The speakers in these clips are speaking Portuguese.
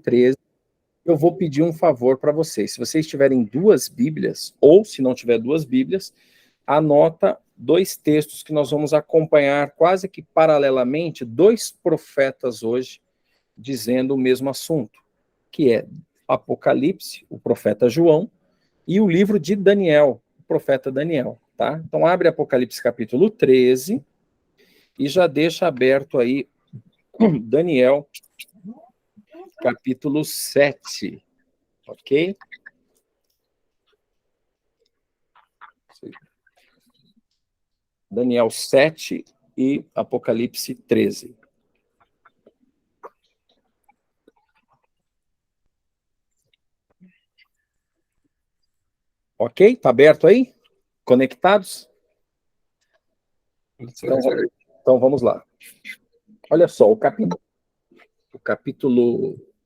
13, eu vou pedir um favor para vocês. Se vocês tiverem duas Bíblias, ou se não tiver duas Bíblias, anota dois textos que nós vamos acompanhar quase que paralelamente, dois profetas hoje dizendo o mesmo assunto, que é Apocalipse, o profeta João, e o livro de Daniel, o profeta Daniel, tá? Então abre Apocalipse capítulo 13 e já deixa aberto aí Daniel capítulo 7, ok? Daniel 7 e Apocalipse 13. Ok? Tá aberto aí? Conectados? Então vamos lá. Olha só, o capítulo,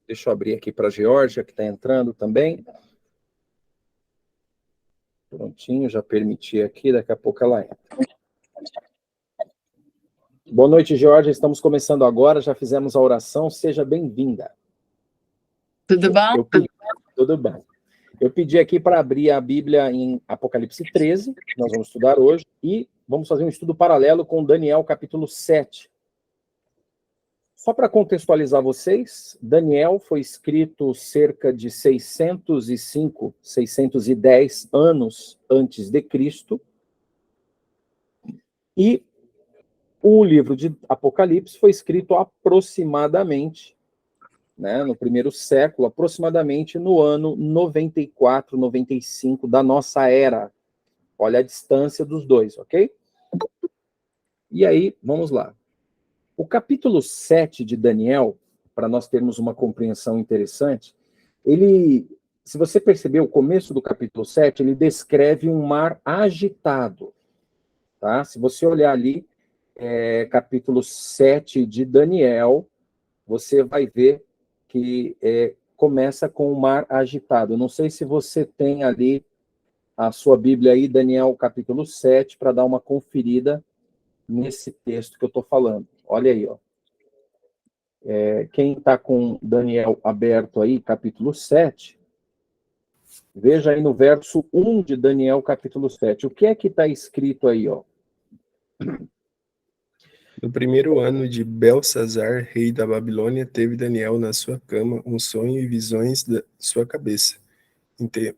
deixa eu abrir aqui para a Geórgia, que está entrando também. Prontinho, já permiti aqui, daqui a pouco ela entra. Boa noite, Geórgia, estamos começando agora, já fizemos a oração, seja bem-vinda. Tudo bom? Tudo bem. Eu pedi aqui para abrir a Bíblia em Apocalipse 13, que nós vamos estudar hoje, e vamos fazer um estudo paralelo com Daniel capítulo 7. Só para contextualizar vocês, Daniel foi escrito cerca de 605, 610 anos antes de Cristo, e o livro de Apocalipse foi escrito aproximadamente, né, no primeiro século, aproximadamente no ano 94, 95 da nossa era. Olha a distância dos dois, ok? E aí, vamos lá. O capítulo 7 de Daniel, para nós termos uma compreensão interessante, ele, se você perceber o começo do capítulo 7, ele descreve um mar agitado, tá? Se você olhar ali, capítulo 7 de Daniel, você vai ver que começa com o mar agitado. Não sei se você tem ali a sua Bíblia aí, Daniel capítulo 7, para dar uma conferida nesse texto que eu estou falando. Olha aí, ó. Quem está com Daniel aberto aí, capítulo 7, veja aí no verso 1 de Daniel, capítulo 7. O que é que está escrito aí, ó? No primeiro ano de Belsazar, rei da Babilônia, teve Daniel na sua cama um sonho e visões da sua cabeça.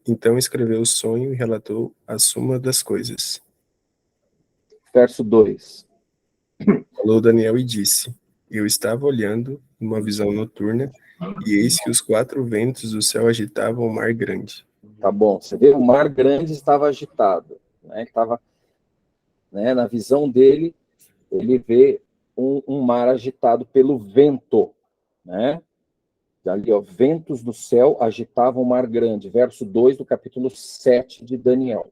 Então escreveu o sonho e relatou a suma das coisas. Verso 2. Falou Daniel e disse: Eu estava olhando numa visão noturna, e eis que os quatro ventos do céu agitavam o mar grande. Tá bom, você vê, o mar grande estava agitado, né? Estava, né, na visão dele, ele vê um mar agitado pelo vento, né? Ali, ó, ventos do céu agitavam o mar grande, verso 2 do capítulo 7 de Daniel.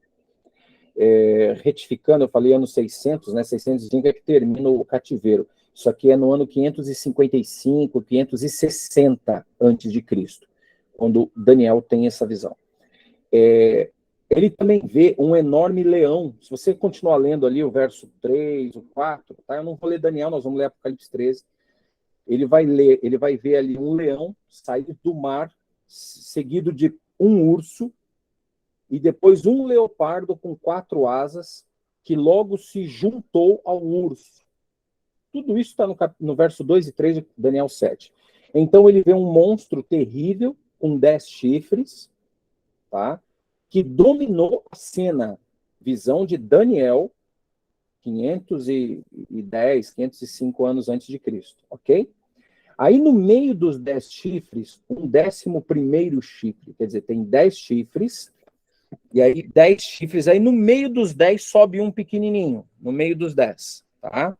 Retificando, eu falei ano 600, né? 605 é que termina o cativeiro. Isso aqui é no ano 555, 560 antes de Cristo, quando Daniel tem essa visão. Ele também vê um enorme leão. Se você continuar lendo ali o verso 3, o 4, tá? Eu não vou ler Daniel, nós vamos ler Apocalipse 13. Ele vai ver ali um leão sair do mar, seguido de um urso, e depois um leopardo com 4 asas, que logo se juntou ao urso. Tudo isso está no verso 2 e 3 de Daniel 7. Então ele vê um monstro terrível, com 10 chifres, tá? Que dominou a cena. Visão de Daniel, 510, 505 anos antes de Cristo, ok? Aí no meio dos 10 chifres, um 11º chifre, quer dizer, tem 10 chifres, e aí 10 chifres, aí no meio dos 10 sobe um pequenininho, no meio dos 10, tá?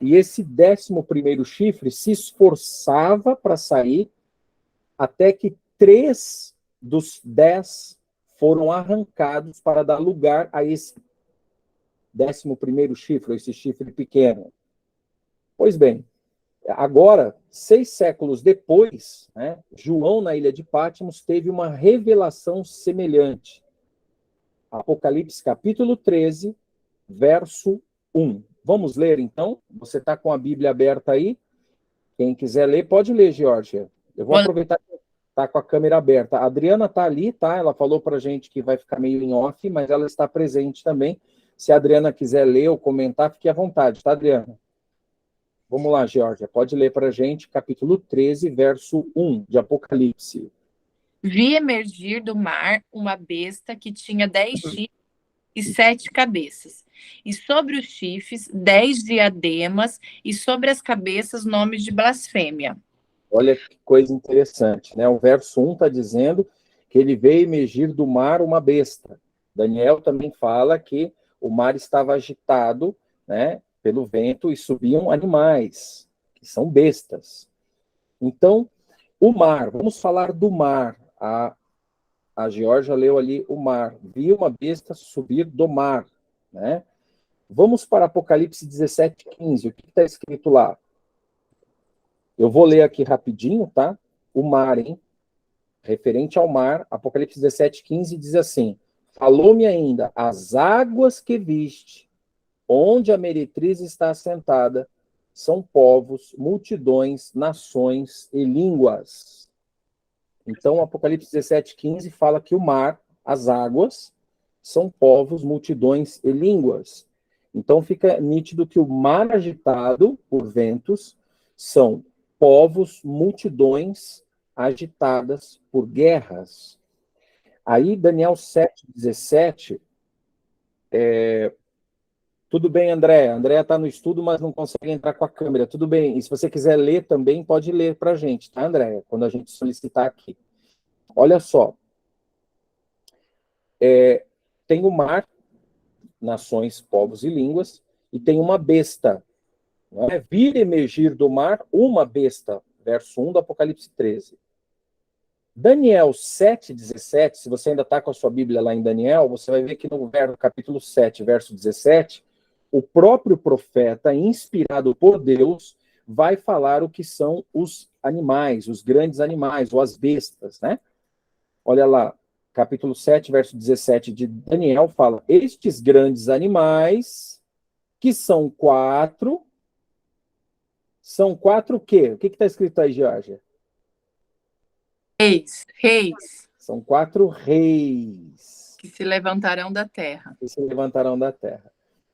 E esse 11º chifre se esforçava para sair, até que 3 dos 10 foram arrancados para dar lugar a esse 11º chifre, esse chifre pequeno. Pois bem, agora, 6 séculos depois, né, João, na ilha de Patmos, teve uma revelação semelhante. Apocalipse, capítulo 13, verso 1. Vamos ler, então? Você está com a Bíblia aberta aí? Quem quiser ler, pode ler, Geórgia. Eu vou aproveitar que tá com a câmera aberta. A Adriana tá ali, tá? Ela falou pra gente que vai ficar meio em off, mas ela está presente também. Se a Adriana quiser ler ou comentar, fique à vontade, tá, Adriana? Vamos lá, Georgia, pode ler pra gente, capítulo 13, verso 1 de Apocalipse. Vi emergir do mar uma besta que tinha 10 chifres e 7 cabeças, e sobre os chifres 10 diademas, e sobre as cabeças nomes de blasfêmia. Olha que coisa interessante, né? O verso 1 está dizendo que ele veio emergir do mar uma besta. Daniel também fala que o mar estava agitado, né, pelo vento e subiam animais, que são bestas. Então, o mar, vamos falar do mar. A Georgia leu ali o mar. Vi uma besta subir do mar, né? Vamos para Apocalipse 17:15. O que está escrito lá? Eu vou ler aqui rapidinho, tá? O mar, hein? Referente ao mar, Apocalipse 17:15 diz assim: falou-me ainda, as águas que viste, onde a meretriz está assentada, são povos, multidões, nações e línguas. Então, Apocalipse 17:15 fala que o mar, as águas, são povos, multidões e línguas. Então, fica nítido que o mar agitado por ventos são povos, multidões agitadas por guerras. Aí, Daniel 7:17, tudo bem, André. André está no estudo, mas não consegue entrar com a câmera. Tudo bem. E se você quiser ler também, pode ler para a gente, tá, André? Quando a gente solicitar aqui. Olha só. Tem o mar, nações, povos e línguas, e tem uma besta. Não é? Vir emergir do mar uma besta. Verso 1 do Apocalipse 13. Daniel 7:17, se você ainda está com a sua Bíblia lá em Daniel, você vai ver que no capítulo 7, verso 17, o próprio profeta, inspirado por Deus, vai falar o que são os animais, os grandes animais, ou as bestas, né? Olha lá, capítulo 7, verso 17 de Daniel fala: estes grandes animais, que são quatro o quê? O que está escrito aí, Georgia? Reis, São 4 reis que se levantarão da terra. que se levantarão da terra.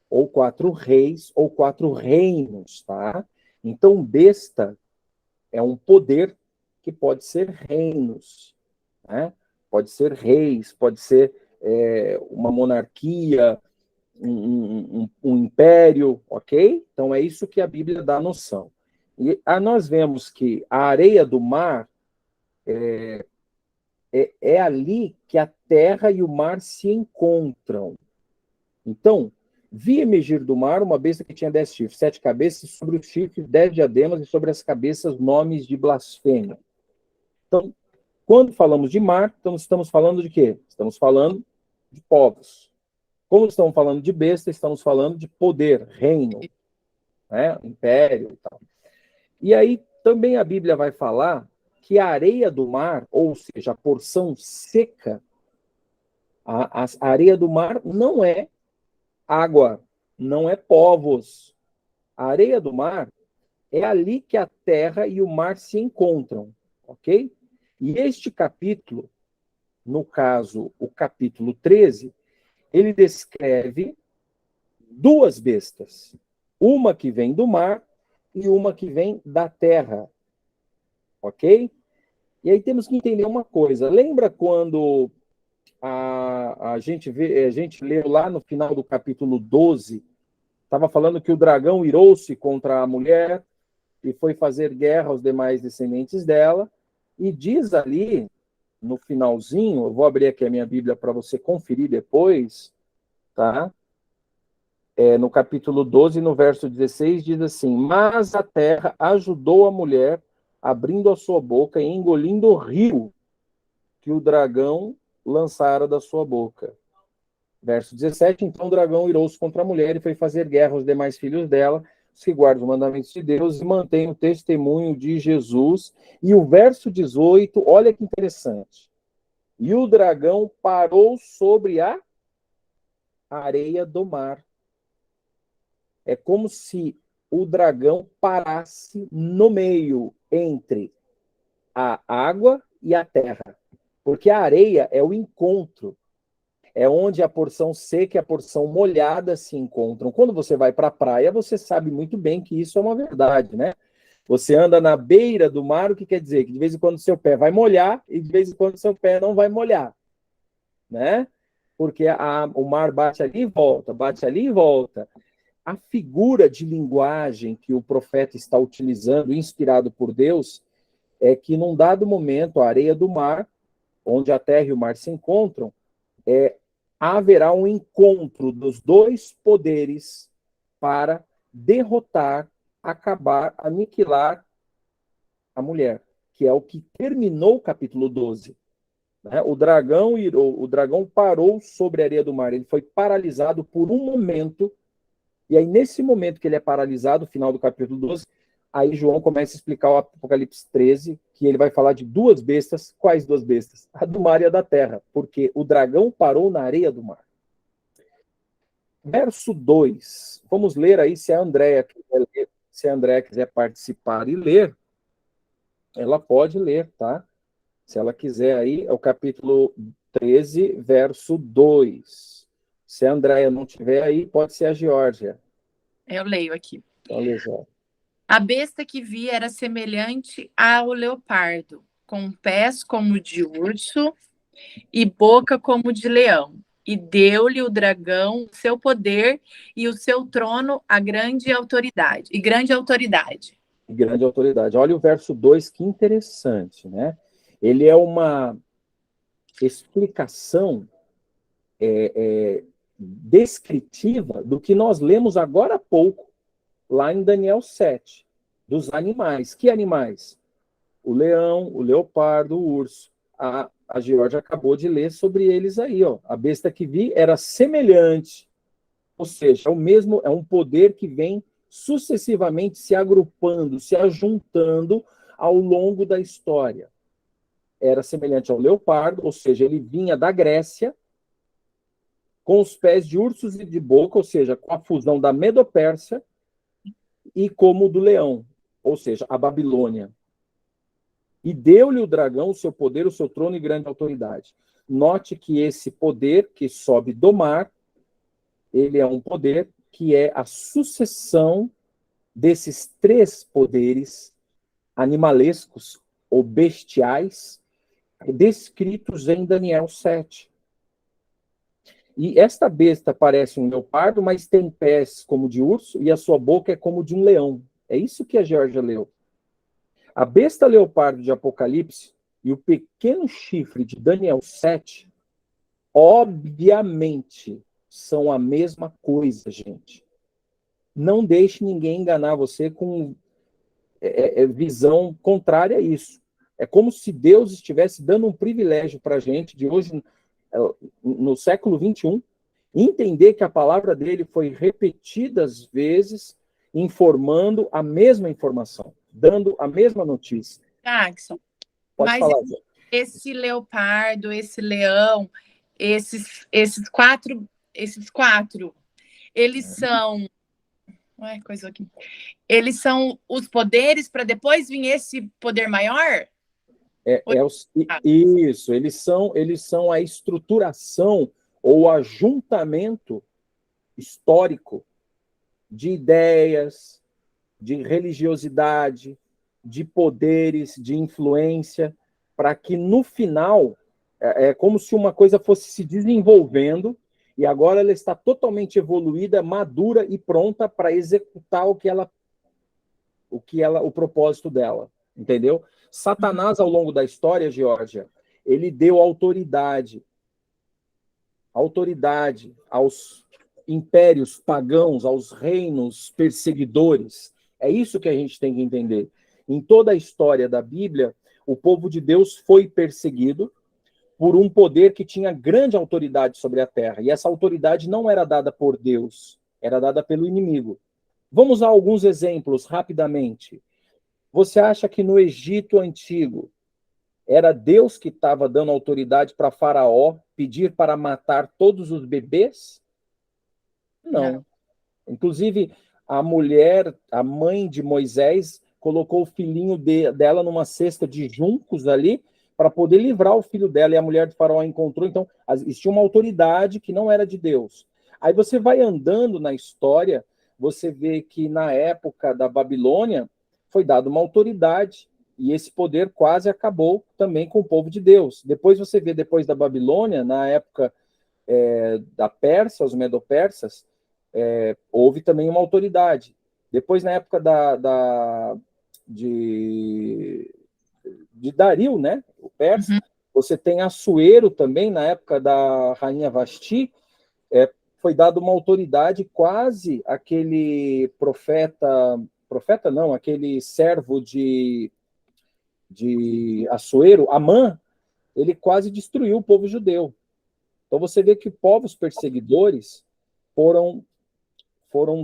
Ou 4 reis, ou 4 reinos, tá? Então, besta é um poder que pode ser reinos, né? Pode ser reis, pode ser uma monarquia, um império, ok? Então, é isso que a Bíblia dá noção. E nós vemos que a areia do mar é ali que a terra e o mar se encontram. Então, vi emergir do mar uma besta que tinha 10 chifres, 7 cabeças, e sobre os chifres 10 diademas, e sobre as cabeças nomes de blasfêmia. Então, quando falamos de mar, então estamos falando de quê? Estamos falando de povos. Como estamos falando de besta, estamos falando de poder, reino, né? Império e tal. E aí, também a Bíblia vai falar que a areia do mar, ou seja, a porção seca, a areia do mar não é água, não é povos. A areia do mar é ali que a terra e o mar se encontram, ok? E este capítulo, no caso, o capítulo 13, ele descreve duas bestas. Uma que vem do mar e uma que vem da terra, ok? E aí temos que entender uma coisa. Lembra quando a gente leu lá no final do capítulo 12, estava falando que o dragão irou-se contra a mulher e foi fazer guerra aos demais descendentes dela, e diz ali, no finalzinho, eu vou abrir aqui a minha Bíblia para você conferir depois, tá? No capítulo 12, no verso 16, diz assim: mas a terra ajudou a mulher, abrindo a sua boca e engolindo o rio que o dragão lançara da sua boca. Verso 17, então o dragão irou-se contra a mulher e foi fazer guerra aos demais filhos dela, os que guardam os mandamentos de Deus e mantêm o testemunho de Jesus. E o verso 18, olha que interessante. E o dragão parou sobre a areia do mar. É como se o dragão parasse no meio entre a água e a terra. Porque a areia é o encontro. É onde a porção seca e a porção molhada se encontram. Quando você vai para a praia, você sabe muito bem que isso é uma verdade, né? Você anda na beira do mar, o que quer dizer? Que de vez em quando seu pé vai molhar e de vez em quando seu pé não vai molhar, né? Porque o mar bate ali e volta, bate ali e volta. A figura de linguagem que o profeta está utilizando, inspirado por Deus, é que num dado momento a areia do mar, onde a terra e o mar se encontram, haverá um encontro dos dois poderes para derrotar, acabar, aniquilar a mulher, que é o que terminou o capítulo 12. Né? O dragão parou sobre a areia do mar, ele foi paralisado por um momento, e aí nesse momento que ele é paralisado, final do capítulo 12, aí João começa a explicar o Apocalipse 13, que ele vai falar de duas bestas. Quais duas bestas? A do mar e a da terra, porque o dragão parou na areia do mar. Verso 2. Vamos ler aí, se a Andréia quiser participar e ler, ela pode ler, tá? Se ela quiser aí, é o capítulo 13, verso 2. Se a Andréia não tiver aí, pode ser a Geórgia. Eu leio aqui. Então, lê, Geórgia. A besta que vi era semelhante ao leopardo, com pés como de urso e boca como de leão. E deu-lhe o dragão seu poder e o seu trono a grande autoridade. E grande autoridade. Grande autoridade. Olha o verso 2, que interessante, né? Ele é uma explicação descritiva do que nós lemos agora há pouco, lá em Daniel 7, dos animais. Que animais? O leão, o leopardo, o urso. A Geórgia acabou de ler sobre eles aí, ó. A besta que vi era semelhante, ou seja, é um poder que vem sucessivamente se agrupando, se ajuntando ao longo da história. Era semelhante ao leopardo, ou seja, ele vinha da Grécia, com os pés de ursos e de boca, ou seja, com a fusão da Medo-Pérsia, e como o do leão, ou seja, a Babilônia. E deu-lhe o dragão o seu poder, o seu trono e grande autoridade. Note que esse poder que sobe do mar, ele é um poder que é a sucessão desses três poderes animalescos ou bestiais descritos em Daniel 7. E esta besta parece um leopardo, mas tem pés como de urso e a sua boca é como de um leão. É isso que a Geórgia leu. A besta leopardo de Apocalipse e o pequeno chifre de Daniel 7, obviamente, são a mesma coisa, gente. Não deixe ninguém enganar você com visão contrária a isso. É como se Deus estivesse dando um privilégio para a gente de hoje, no século 21, entender que a palavra dele foi repetidas vezes, informando a mesma informação, dando a mesma notícia. Jackson, Pode falar, Zé. Esse leopardo, esse leão, esses quatro, eles são... Ué, coisa aqui. Eles são os poderes para depois vir esse poder maior? Isso, eles são a estruturação ou ajuntamento histórico de ideias, de religiosidade, de poderes, de influência, para que no final é como se uma coisa fosse se desenvolvendo e agora ela está totalmente evoluída, madura e pronta para executar o propósito dela, entendeu? Satanás, ao longo da história, Geórgia, ele deu autoridade aos impérios pagãos, aos reinos perseguidores. É isso que a gente tem que entender. Em toda a história da Bíblia, o povo de Deus foi perseguido por um poder que tinha grande autoridade sobre a terra. E essa autoridade não era dada por Deus, era dada pelo inimigo. Vamos a alguns exemplos rapidamente. Você acha que no Egito Antigo era Deus que estava dando autoridade para Faraó pedir para matar todos os bebês? Não. Inclusive, a mulher, a mãe de Moisés, colocou o filhinho dela numa cesta de juncos ali, para poder livrar o filho dela, e a mulher do faraó a encontrou. Então, existia uma autoridade que não era de Deus. Aí você vai andando na história, você vê que na época da Babilônia foi dada uma autoridade, e esse poder quase acabou também com o povo de Deus. Depois você vê, depois da Babilônia, na época da Pérsia, os medo-persas, houve também uma autoridade. Depois, na época de Dario, né, o persa, você tem Assuero também, na época da rainha Vasti, foi dada uma autoridade, quase aquele profeta não, aquele servo de Assuero, Amã, ele quase destruiu o povo judeu. Então você vê que povos perseguidores foram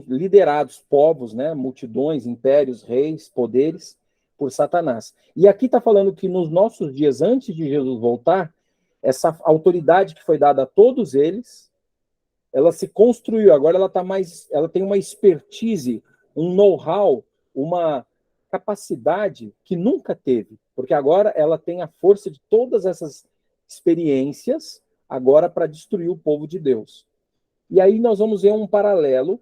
liderados, povos, né, multidões, impérios, reis, poderes, por Satanás. E aqui está falando que nos nossos dias, antes de Jesus voltar, essa autoridade que foi dada a todos eles, ela se construiu, agora ela tem uma expertise, um know-how, uma capacidade que nunca teve, porque agora ela tem a força de todas essas experiências, agora para destruir o povo de Deus. E aí nós vamos ver um paralelo,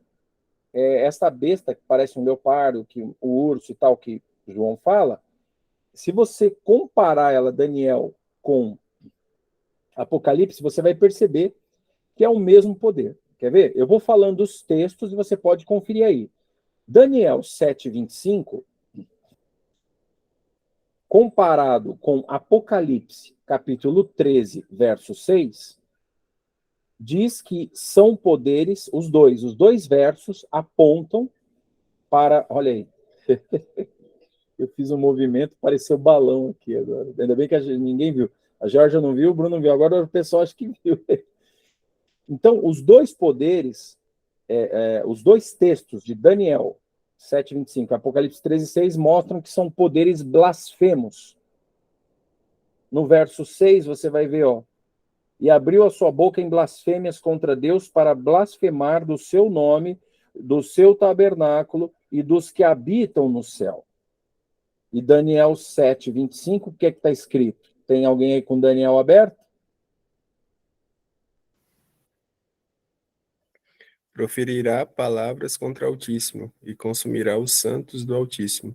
essa besta que parece um leopardo, que o urso e tal, que João fala, se você comparar ela, Daniel, com Apocalipse, você vai perceber que é o mesmo poder. Quer ver? Eu vou falando os textos e você pode conferir aí. Daniel 7:25, comparado com Apocalipse, capítulo 13, verso 6, diz que são poderes, os dois versos apontam para, olha aí, eu fiz um movimento, pareceu balão aqui agora, ainda bem que ninguém viu, a Georgia não viu, o Bruno não viu, agora o pessoal acho que viu. Então, os dois poderes, os dois textos de Daniel 7:25 e Apocalipse 13:6 mostram que são poderes blasfemos. No verso 6 você vai ver, e abriu a sua boca em blasfêmias contra Deus para blasfemar do seu nome, do seu tabernáculo e dos que habitam no céu. E Daniel 7:25, o que está escrito? Tem alguém aí com Daniel aberto? Proferirá palavras contra o Altíssimo e consumirá os santos do Altíssimo.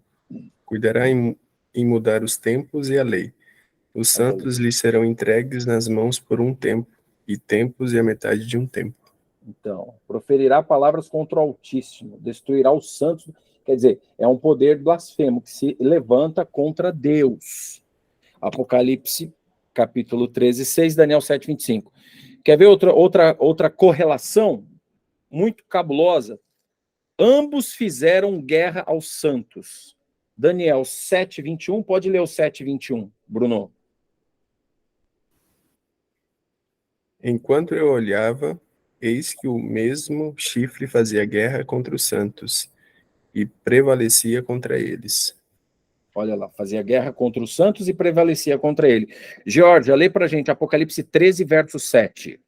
Cuidará em mudar os tempos e a lei. Os santos lhe serão entregues nas mãos por um tempo, e tempos e a metade de um tempo. Então, proferirá palavras contra o Altíssimo, destruirá os santos, quer dizer, é um poder blasfemo que se levanta contra Deus. Apocalipse, capítulo 13:6, Daniel 7:25. Quer ver outra correlação muito cabulosa? Ambos fizeram guerra aos santos. Daniel 7:21, pode ler o 7:21, Bruno. Enquanto eu olhava, eis que o mesmo chifre fazia guerra contra os santos, e prevalecia contra eles. Olha lá, fazia guerra contra os santos e prevalecia contra ele. Georgia, lê pra gente Apocalipse 13, verso 7.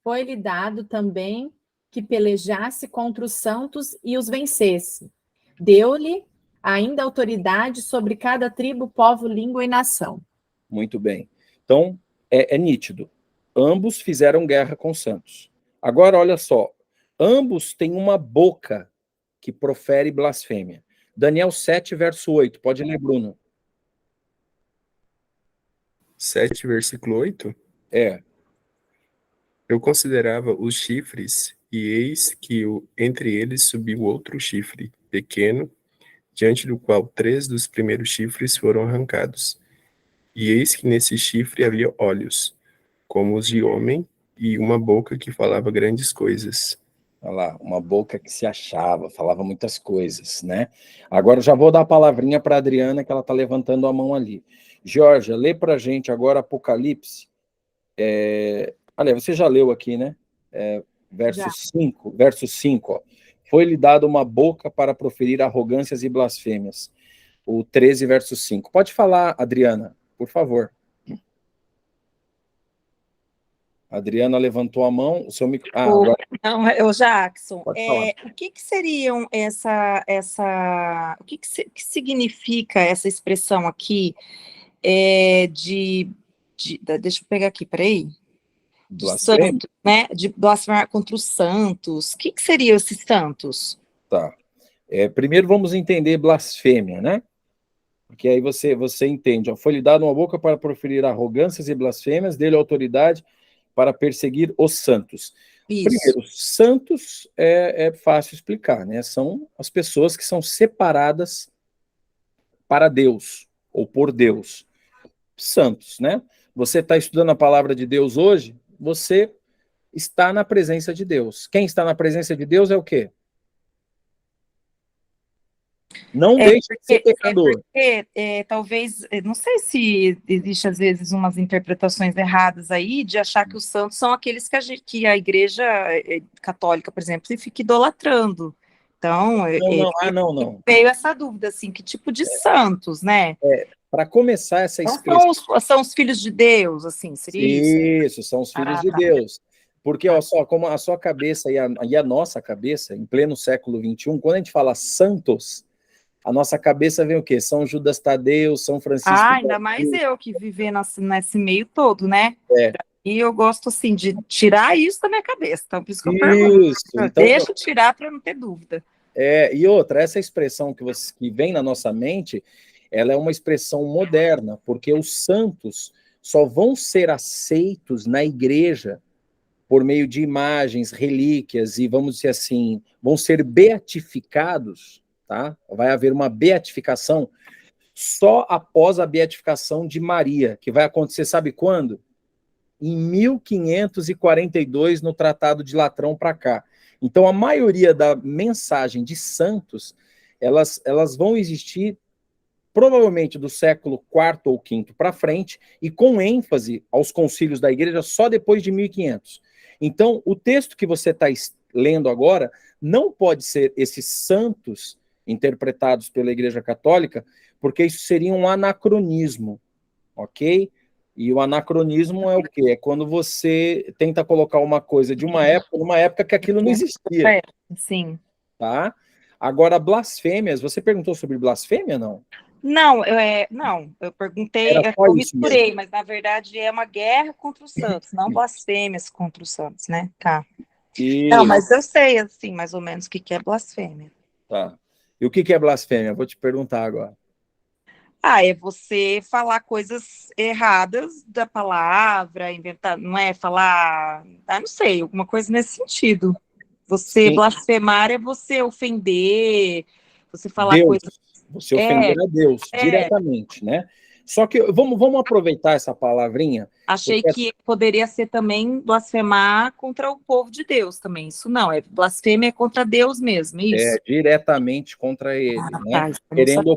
Foi-lhe dado também que pelejasse contra os santos e os vencesse. Deu-lhe ainda autoridade sobre cada tribo, povo, língua e nação. Muito bem. Então, é nítido. Ambos fizeram guerra com os santos. Agora, olha só. Ambos têm uma boca que profere blasfêmia. Daniel 7, verso 8. Pode ler, Bruno. 7, versículo 8? Eu considerava os chifres, e eis que entre eles subiu outro chifre, pequeno, diante do qual 3 dos primeiros chifres foram arrancados. E eis que nesse chifre havia olhos, como os de homem, e uma boca que falava grandes coisas. Olha lá, uma boca que se achava, falava muitas coisas, né? Agora eu já vou dar a palavrinha para a Adriana, que ela está levantando a mão ali. Georgia, lê para a gente agora Apocalipse. Olha, você já leu aqui, né? Verso 5, Foi-lhe dada uma boca para proferir arrogâncias e blasfêmias. O 13, verso 5. Pode falar, Adriana, por favor. A Adriana levantou a mão, o seu micro... O, agora não, é o Jackson. pode falar. O que seriam o que significa essa expressão aqui deixa eu pegar aqui, peraí. Blasfêmia? Santos, né? De blasfemar contra os santos. O que seriam esses santos? Tá. Primeiro vamos entender blasfêmia, né? Porque aí você entende. Ó, foi-lhe dado uma boca para proferir arrogâncias e blasfêmias, dele autoridade para perseguir os santos. Isso. Primeiro, santos é fácil explicar, né? São as pessoas que são separadas para Deus, ou por Deus. Santos, né? Você está estudando a palavra de Deus hoje, você está na presença de Deus. Quem está na presença de Deus é o quê? Não deixe de ser pecador. Talvez, não sei se existe às vezes umas interpretações erradas aí de achar que os santos são aqueles que a igreja católica, por exemplo, se fica idolatrando. Então, não. veio essa dúvida, assim, que tipo de santos, né? Para começar essa expressão... São os filhos de Deus, assim, seria isso? Isso, são os filhos de Deus. Porque, olha só, como a sua cabeça e a nossa cabeça, em pleno século XXI, quando a gente fala santos, a nossa cabeça vem o quê? São Judas Tadeu, São Francisco... ainda mais eu que viver nesse meio todo, né? E eu gosto, assim, de tirar isso da minha cabeça. Então, por isso que eu pergunto. Então, deixa eu tirar para não ter dúvida. E outra, essa expressão que vem na nossa mente, ela é uma expressão moderna, porque os santos só vão ser aceitos na igreja por meio de imagens, relíquias, e vamos dizer assim, vão ser beatificados, tá? Vai haver uma beatificação só após a beatificação de Maria, que vai acontecer, sabe quando? Em 1542, no Tratado de Latrão para cá. Então, a maioria da mensagem de santos, elas vão existir provavelmente do século IV ou V para frente, e com ênfase aos concílios da igreja só depois de 1500. Então, o texto que você está lendo agora não pode ser esses santos interpretados pela Igreja Católica, porque isso seria um anacronismo, ok? E o anacronismo é o quê? É quando você tenta colocar uma coisa de uma época, numa época que aquilo não existia. Sim. Tá? Agora, blasfêmias, você perguntou sobre blasfêmia, não? Não, eu perguntei, eu misturei, mas na verdade é uma guerra contra os santos, não blasfêmias contra os santos, né? Tá. Não, mas eu sei, assim, mais ou menos o que é blasfêmia. Tá. E o que é blasfêmia? Vou te perguntar agora. É você falar coisas erradas da palavra, inventar, não é? Falar, não sei, alguma coisa nesse sentido. Você blasfemar é você ofender, você falar Deus, coisas... Você ofender a Deus diretamente, né? Só que vamos aproveitar essa palavrinha. Achei que poderia ser também blasfemar contra o povo de Deus também. Isso não, blasfêmia contra Deus mesmo, isso? Diretamente contra ele, né? Querendo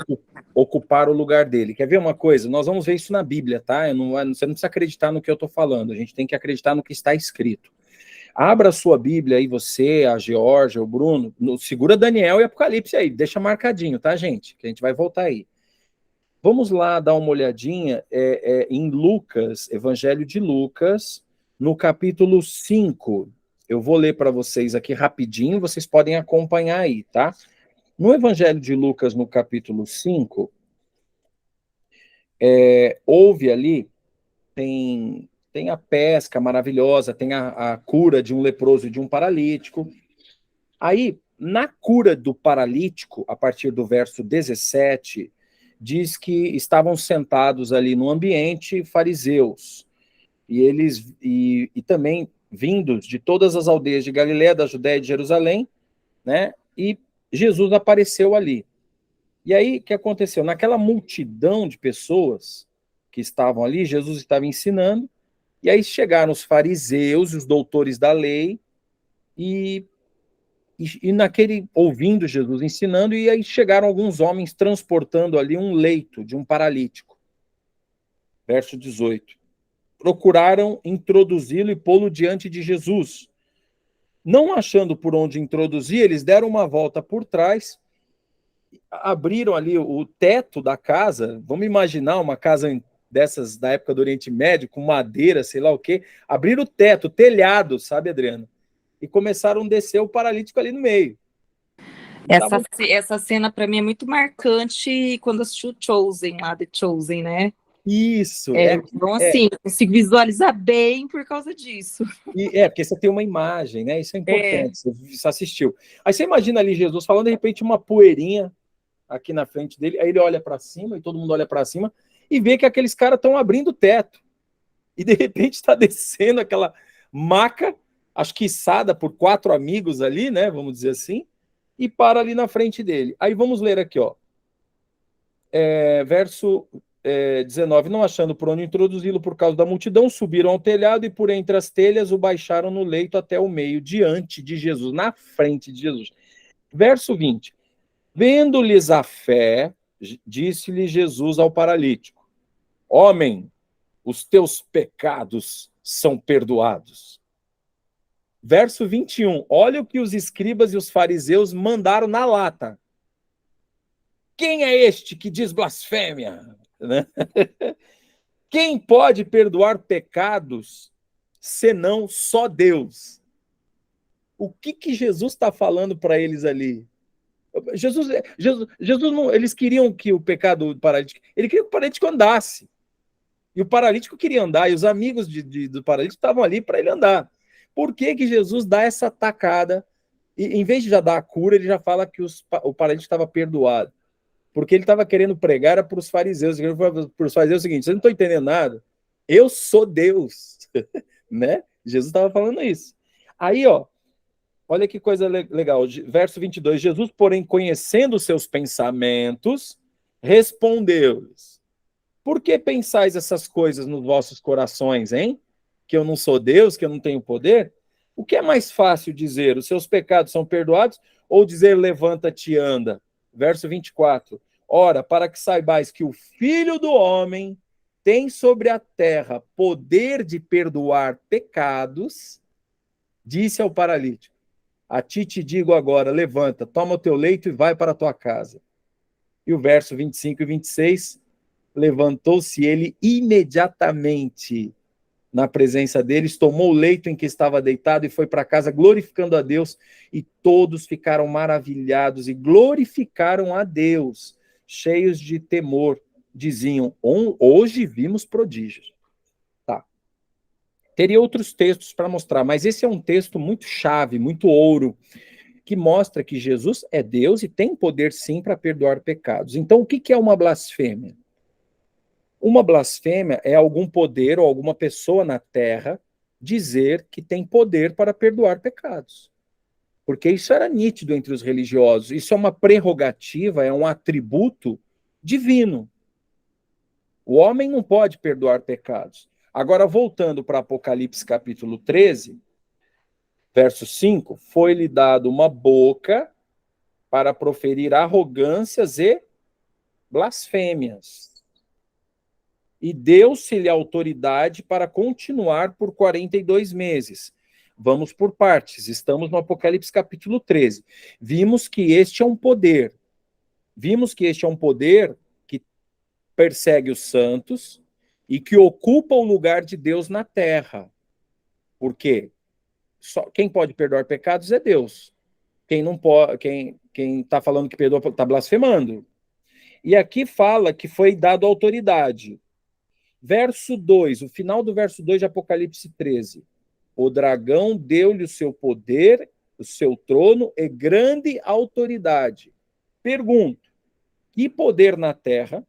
ocupar o lugar dele. Quer ver uma coisa? Nós vamos ver isso na Bíblia, tá? Você não precisa acreditar no que eu estou falando, a gente tem que acreditar no que está escrito. Abra a sua Bíblia aí, você, a Georgia, o Bruno, segura Daniel e Apocalipse aí, deixa marcadinho, tá, gente? Que a gente vai voltar aí. Vamos lá dar uma olhadinha em Lucas, Evangelho de Lucas, no capítulo 5. Eu vou ler para vocês aqui rapidinho, vocês podem acompanhar aí, tá? No Evangelho de Lucas, no capítulo 5, houve ali, tem a pesca maravilhosa, tem a cura de um leproso e de um paralítico. Aí, na cura do paralítico, a partir do verso 17, diz que estavam sentados ali no ambiente fariseus, e também vindos de todas as aldeias de Galiléia, da Judéia e de Jerusalém, né? E Jesus apareceu ali. E aí, o que aconteceu? Naquela multidão de pessoas que estavam ali, Jesus estava ensinando, e aí chegaram os fariseus, os doutores da lei, e ouvindo Jesus ensinando, e aí chegaram alguns homens transportando ali um leito de um paralítico. Verso 18. Procuraram introduzi-lo e pô-lo diante de Jesus. Não achando por onde introduzir, eles deram uma volta por trás, abriram ali o teto da casa, vamos imaginar uma casa dessas da época do Oriente Médio, com madeira, sei lá o quê, abriram o teto, o telhado, sabe, Adriano? E começaram a descer o paralítico ali no meio. Essa cena para mim é muito marcante quando assisti o Chosen, lá, The Chosen, né? Isso. Então, assim, eu consigo visualizar bem por causa disso. Porque você tem uma imagem, né? Isso é importante, você assistiu. Aí você imagina ali Jesus falando, de repente, uma poeirinha aqui na frente dele, aí ele olha para cima, e todo mundo olha para cima, e vê que aqueles caras estão abrindo o teto. E, de repente, está descendo aquela maca, acho que içada por 4 amigos ali, né? Vamos dizer assim, e para ali na frente dele. Aí vamos ler aqui, ó. Verso 19. Não achando por onde introduzi-lo por causa da multidão, subiram ao telhado e por entre as telhas o baixaram no leito até o meio, diante de Jesus, na frente de Jesus. Verso 20. Vendo-lhes a fé, disse-lhe Jesus ao paralítico: homem, os teus pecados são perdoados. Verso 21. Olha o que os escribas e os fariseus mandaram na lata. Quem é este que diz blasfêmia? Né? Quem pode perdoar pecados senão só Deus? O que Jesus está falando para eles ali? Jesus não, eles queriam que o pecado do paralítico, ele queria que o paralítico andasse. E o paralítico queria andar, e os amigos do paralítico estavam ali para ele andar. Por que Jesus dá essa tacada? E, em vez de já dar a cura, ele já fala que o paralítico estava perdoado. Porque ele estava querendo pregar para os fariseus. Para os fariseus é o seguinte: vocês não estão entendendo nada? Eu sou Deus. Né? Jesus estava falando isso. Aí, ó, olha que coisa legal. Verso 22. Jesus, porém, conhecendo os seus pensamentos, respondeu-lhes: por que pensais essas coisas nos vossos corações, hein? Que eu não sou Deus, que eu não tenho poder? O que é mais fácil dizer? Os seus pecados são perdoados? Ou dizer, levanta-te e anda? Verso 24. Ora, para que saibais que o Filho do Homem tem sobre a terra poder de perdoar pecados, disse ao paralítico: a ti te digo agora, levanta, toma o teu leito e vai para a tua casa. E o verso 25 e 26, levantou-se ele imediatamente na presença deles, tomou o leito em que estava deitado e foi para casa glorificando a Deus, e todos ficaram maravilhados e glorificaram a Deus, cheios de temor, diziam: hoje vimos prodígios. Tá. Teria outros textos para mostrar, mas esse é um texto muito chave, muito ouro, que mostra que Jesus é Deus e tem poder sim para perdoar pecados. Então, o que é uma blasfêmia? Uma blasfêmia é algum poder ou alguma pessoa na terra dizer que tem poder para perdoar pecados. Porque isso era nítido entre os religiosos. Isso é uma prerrogativa, é um atributo divino. O homem não pode perdoar pecados. Agora, voltando para Apocalipse capítulo 13, verso 5, foi-lhe dado uma boca para proferir arrogâncias e blasfêmias. E deu-se-lhe autoridade para continuar por 42 meses. Vamos por partes, estamos no Apocalipse capítulo 13. Vimos que este é um poder. Vimos que este é um poder que persegue os santos e que ocupa o lugar de Deus na terra. Por quê? Quem pode perdoar pecados é Deus. Quem não pode, quem está falando que perdoa está blasfemando. E aqui fala que foi dado autoridade. Verso 2, o final do verso 2 de Apocalipse 13. O dragão deu-lhe o seu poder, o seu trono e grande autoridade. Pergunto: que poder na terra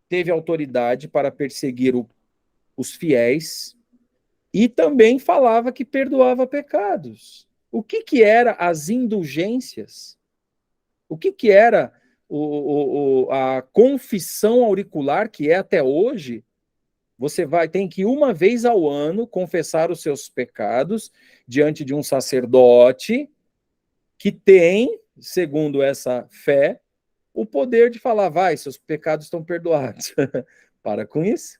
teve autoridade para perseguir os fiéis e também falava que perdoava pecados? O que era as indulgências? O que era a confissão auricular, que é até hoje? Você tem que ir uma vez ao ano confessar os seus pecados diante de um sacerdote que tem, segundo essa fé, o poder de falar: vai, seus pecados estão perdoados. Para com isso,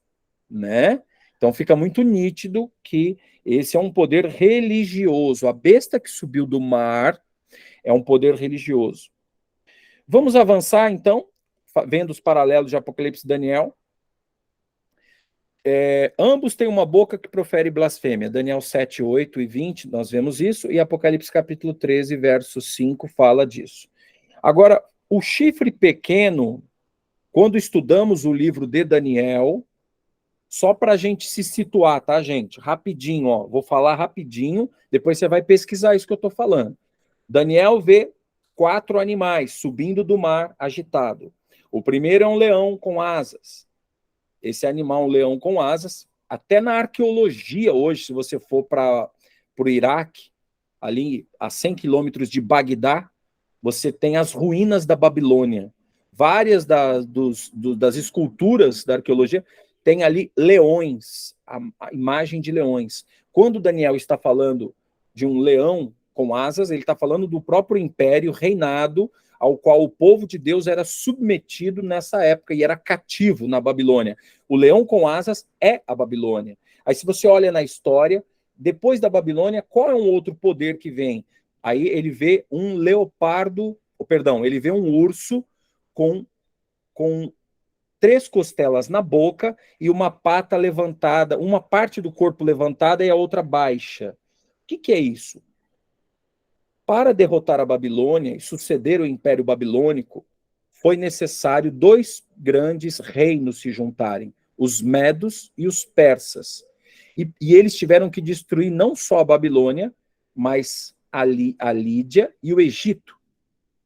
né? Então fica muito nítido que esse é um poder religioso. A besta que subiu do mar é um poder religioso. Vamos avançar, então, vendo os paralelos de Apocalipse e Daniel. Ambos têm uma boca que profere blasfêmia. Daniel 7, 8 e 20, nós vemos isso, e Apocalipse capítulo 13, verso 5, fala disso. Agora, o chifre pequeno, quando estudamos o livro de Daniel, só para a gente se situar, tá, gente? Rapidinho, ó, vou falar rapidinho, depois você vai pesquisar isso que eu estou falando. Daniel vê 4 animais subindo do mar agitado. O primeiro é um leão com asas. Esse animal, um leão com asas, até na arqueologia hoje, se você for para o Iraque, ali a 100 quilômetros de Bagdá, você tem as ruínas da Babilônia. Várias das esculturas da arqueologia tem ali leões, a imagem de leões. Quando Daniel está falando de um leão com asas, ele está falando do próprio império, reinado, ao qual o povo de Deus era submetido nessa época e era cativo na Babilônia. O leão com asas é a Babilônia. Aí se você olha na história, depois da Babilônia, qual é um outro poder que vem? Aí ele vê um leopardo, ele vê um urso com 3 costelas na boca e uma pata levantada, uma parte do corpo levantada e a outra baixa. O que é isso? Para derrotar a Babilônia e suceder o Império Babilônico, foi necessário 2 grandes reinos se juntarem, os medos e os persas. E eles tiveram que destruir não só a Babilônia, mas a Lídia e o Egito.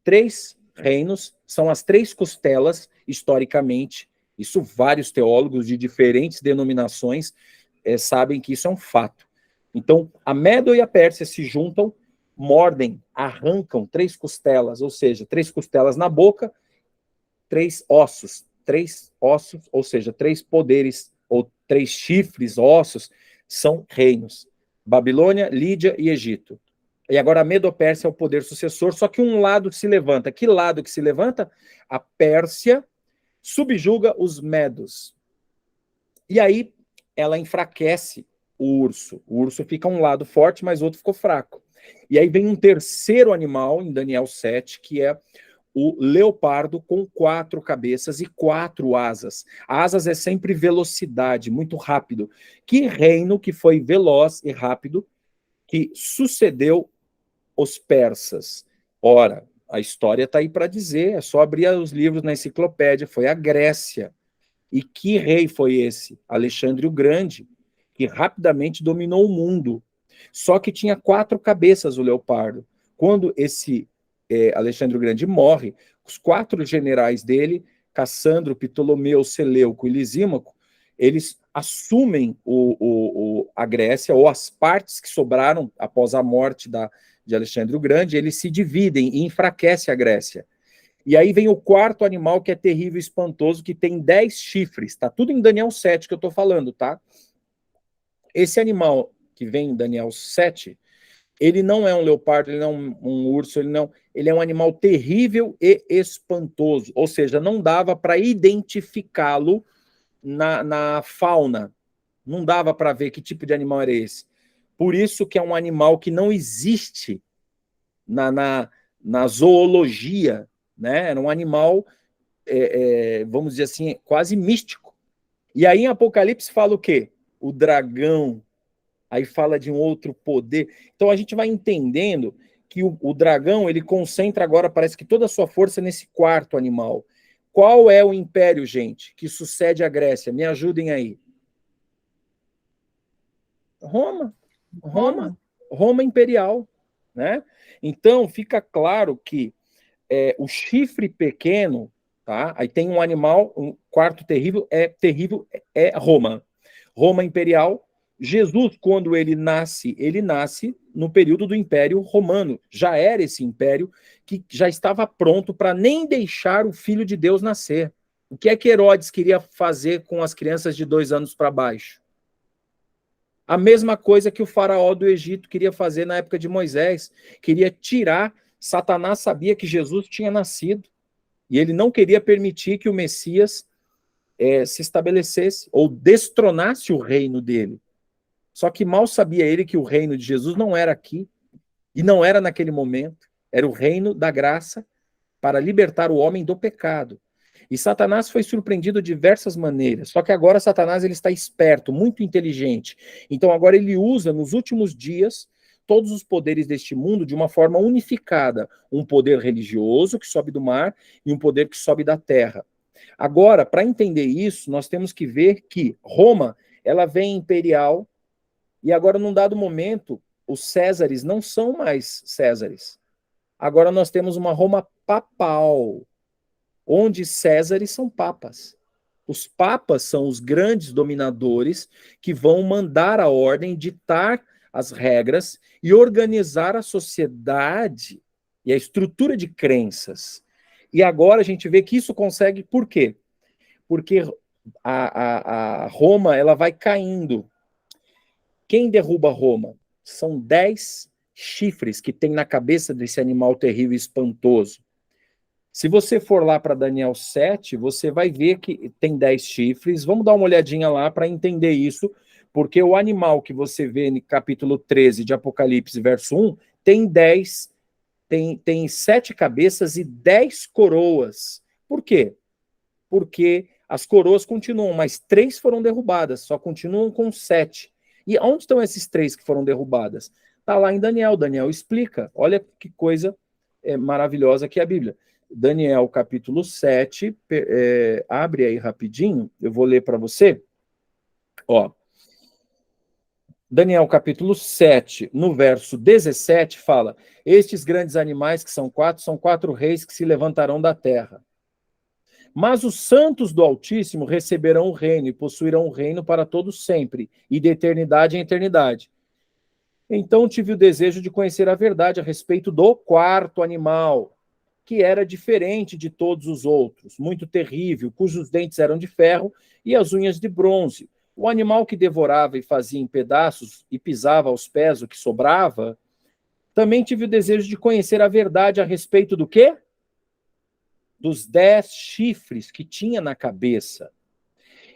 3 reinos são as 3 costelas, historicamente. Isso vários teólogos de diferentes denominações sabem que isso é um fato. Então, a Medo e a Pérsia se juntam, mordem, arrancam 3 costelas, ou seja, 3 costelas na boca, 3 ossos, ou seja, 3 poderes, ou 3 chifres, ossos, são reinos. Babilônia, Lídia e Egito. E agora a Medo-Pérsia é o poder sucessor, só que um lado se levanta. Que lado que se levanta? A Pérsia subjuga os medos. E aí ela enfraquece o urso. O urso fica um lado forte, mas o outro ficou fraco. E aí vem um terceiro animal, em Daniel 7, que é o leopardo com 4 cabeças e 4 asas. Asas é sempre velocidade, muito rápido. Que reino que foi veloz e rápido que sucedeu os persas? Ora, a história está aí para dizer, é só abrir os livros na enciclopédia, foi a Grécia. E que rei foi esse? Alexandre o Grande, que rapidamente dominou o mundo. Só que tinha 4 cabeças o leopardo. Quando esse Alexandre o Grande morre, os 4 generais dele, Cassandro, Ptolomeu, Seleuco e Lisímaco, eles assumem a Grécia, ou as partes que sobraram após a morte de Alexandre o Grande, eles se dividem e enfraquece a Grécia. E aí vem o 4º animal, que é terrível e espantoso, que tem 10 chifres. Tá tudo em Daniel 7 que eu tô falando, tá? Esse animal que vem em Daniel 7, ele não é um leopardo, ele não é um urso, ele é um animal terrível e espantoso. Ou seja, não dava para identificá-lo na fauna. Não dava para ver que tipo de animal era esse. Por isso que é um animal que não existe na zoologia, né? Era um animal, vamos dizer assim, quase místico. E aí em Apocalipse fala o quê? O dragão. Aí fala de um outro poder. Então a gente vai entendendo que o dragão, ele concentra agora, parece que toda a sua força nesse 4º animal. Qual é o império, gente, que sucede à Grécia? Me ajudem aí. Roma imperial, né? Então fica claro que o chifre pequeno, tá? Aí tem um animal, um 4º terrível é Roma. Roma imperial. Jesus, quando ele nasce no período do Império Romano. Já era esse império que já estava pronto para nem deixar o Filho de Deus nascer. O que é que Herodes queria fazer com as crianças de 2 anos para baixo? A mesma coisa que o faraó do Egito queria fazer na época de Moisés. Queria tirar. Satanás sabia que Jesus tinha nascido. E ele não queria permitir que o Messias se estabelecesse ou destronasse o reino dele. Só que mal sabia ele que o reino de Jesus não era aqui, e não era naquele momento, era o reino da graça para libertar o homem do pecado. E Satanás foi surpreendido de diversas maneiras. Só que agora Satanás ele está esperto, muito inteligente. Então agora ele usa nos últimos dias todos os poderes deste mundo de uma forma unificada. Um poder religioso que sobe do mar e um poder que sobe da terra. Agora, para entender isso, nós temos que ver que Roma, ela vem imperial e agora, num dado momento, os Césares não são mais Césares. Agora nós temos uma Roma papal, onde Césares são papas. Os papas são os grandes dominadores que vão mandar a ordem, ditar as regras e organizar a sociedade e a estrutura de crenças. E agora a gente vê que isso consegue, por quê? Porque a Roma ela vai caindo. Quem derruba Roma? São 10 chifres que tem na cabeça desse animal terrível e espantoso. Se você for lá para Daniel 7, você vai ver que tem 10 chifres. Vamos dar uma olhadinha lá para entender isso, porque o animal que você vê no capítulo 13 de Apocalipse, verso 1, tem 7 cabeças e 10 coroas. Por quê? Porque as coroas continuam, mas 3 foram derrubadas, só continuam com 7. E onde estão esses 3 que foram derrubadas? Está lá em Daniel. Daniel explica. Olha que coisa maravilhosa que é a Bíblia. Daniel, capítulo 7, abre aí rapidinho, eu vou ler para você. Ó, Daniel, capítulo 7, no verso 17, fala: estes grandes animais, que são 4 reis que se levantarão da terra. Mas os santos do Altíssimo receberão o reino e possuirão o reino para todos sempre, e de eternidade em eternidade. Então tive o desejo de conhecer a verdade a respeito do 4º animal, que era diferente de todos os outros, muito terrível, cujos dentes eram de ferro e as unhas de bronze. O animal que devorava e fazia em pedaços e pisava aos pés o que sobrava. Também tive o desejo de conhecer a verdade a respeito do quê? Dos 10 chifres que tinha na cabeça,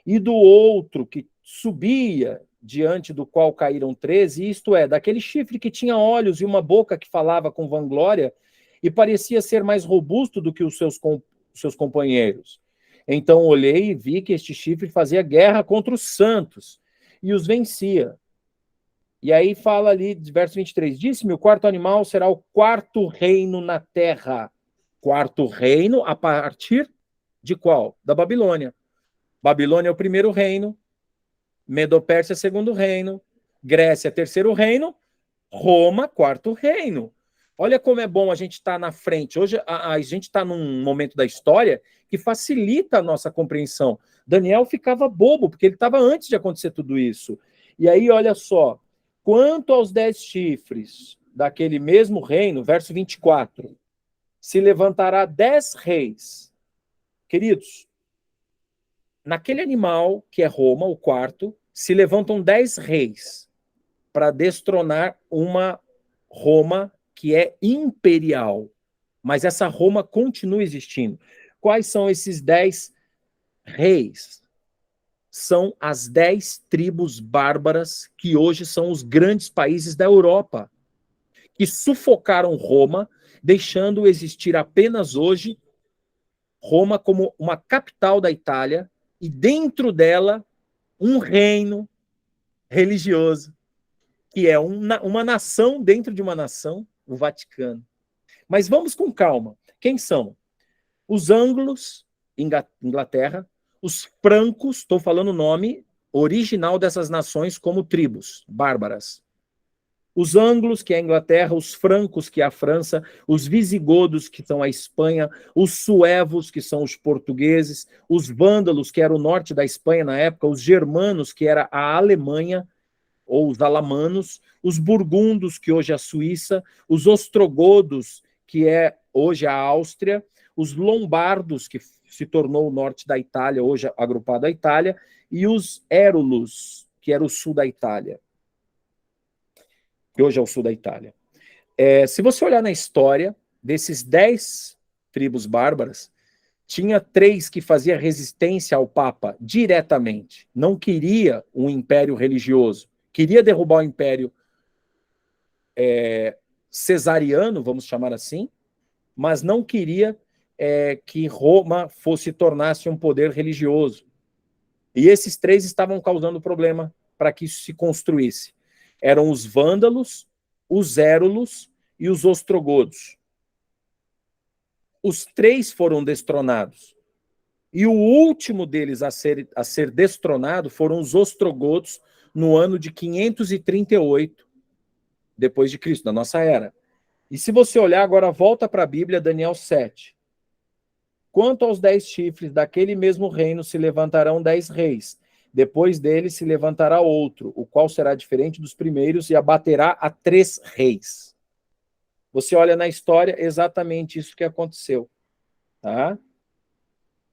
e do outro que subia, diante do qual caíram 13, isto é, daquele chifre que tinha olhos e uma boca que falava com vanglória, e parecia ser mais robusto do que os seus companheiros. Então olhei e vi que este chifre fazia guerra contra os santos, e os vencia. E aí fala ali, verso 23, disse-me, o 4º animal será o 4º reino na terra. 4º reino a partir de qual? Da Babilônia. Babilônia é o 1º reino, Medo-Pérsia é o 2º reino, Grécia é 3º reino, Roma, 4º reino. Olha como é bom a gente estar na frente. Hoje a gente está num momento da história que facilita a nossa compreensão. Daniel ficava bobo, porque ele estava antes de acontecer tudo isso. E aí, olha só, quanto aos 10 chifres daquele mesmo reino, verso 24, se levantará 10 reis. Queridos, naquele animal, que é Roma, o 4º, se levantam 10 reis para destronar uma Roma que é imperial. Mas essa Roma continua existindo. Quais são esses 10 reis? São as 10 tribos bárbaras que hoje são os grandes países da Europa, que sufocaram Roma, deixando existir apenas hoje Roma como uma capital da Itália e dentro dela um reino religioso, que é uma nação dentro de uma nação, o Vaticano. Mas vamos com calma. Quem são? Os ângulos, Inglaterra, os francos, estou falando o nome original dessas nações como tribos bárbaras. Os ângulos, que é a Inglaterra, os francos, que é a França, os visigodos, que são a Espanha, os suevos, que são os portugueses, os vândalos, que era o norte da Espanha na época, os germanos, que era a Alemanha, ou os alamanos, os burgundos, que hoje é a Suíça, os ostrogodos, que é hoje a Áustria, os lombardos, que se tornou o norte da Itália, hoje agrupado à Itália, e os érulos, que era o sul da Itália, que hoje é o sul da Itália. Se você olhar na história, desses 10 tribos bárbaras, tinha 3 que fazia resistência ao Papa diretamente, não queria um império religioso, queria derrubar o império cesariano, vamos chamar assim, mas não queria que Roma tornasse um poder religioso. E esses 3 estavam causando problema para que isso se construísse. Eram os vândalos, os érulos e os ostrogodos. Os 3 foram destronados. E o último deles a ser destronado foram os ostrogodos no ano de 538 depois de Cristo, na nossa era. E se você olhar agora, volta para a Bíblia, Daniel 7. Quanto aos 10 chifres, daquele mesmo reino se levantarão 10 reis. Depois dele se levantará outro, o qual será diferente dos primeiros e abaterá a 3 reis. Você olha na história, exatamente isso que aconteceu. Tá?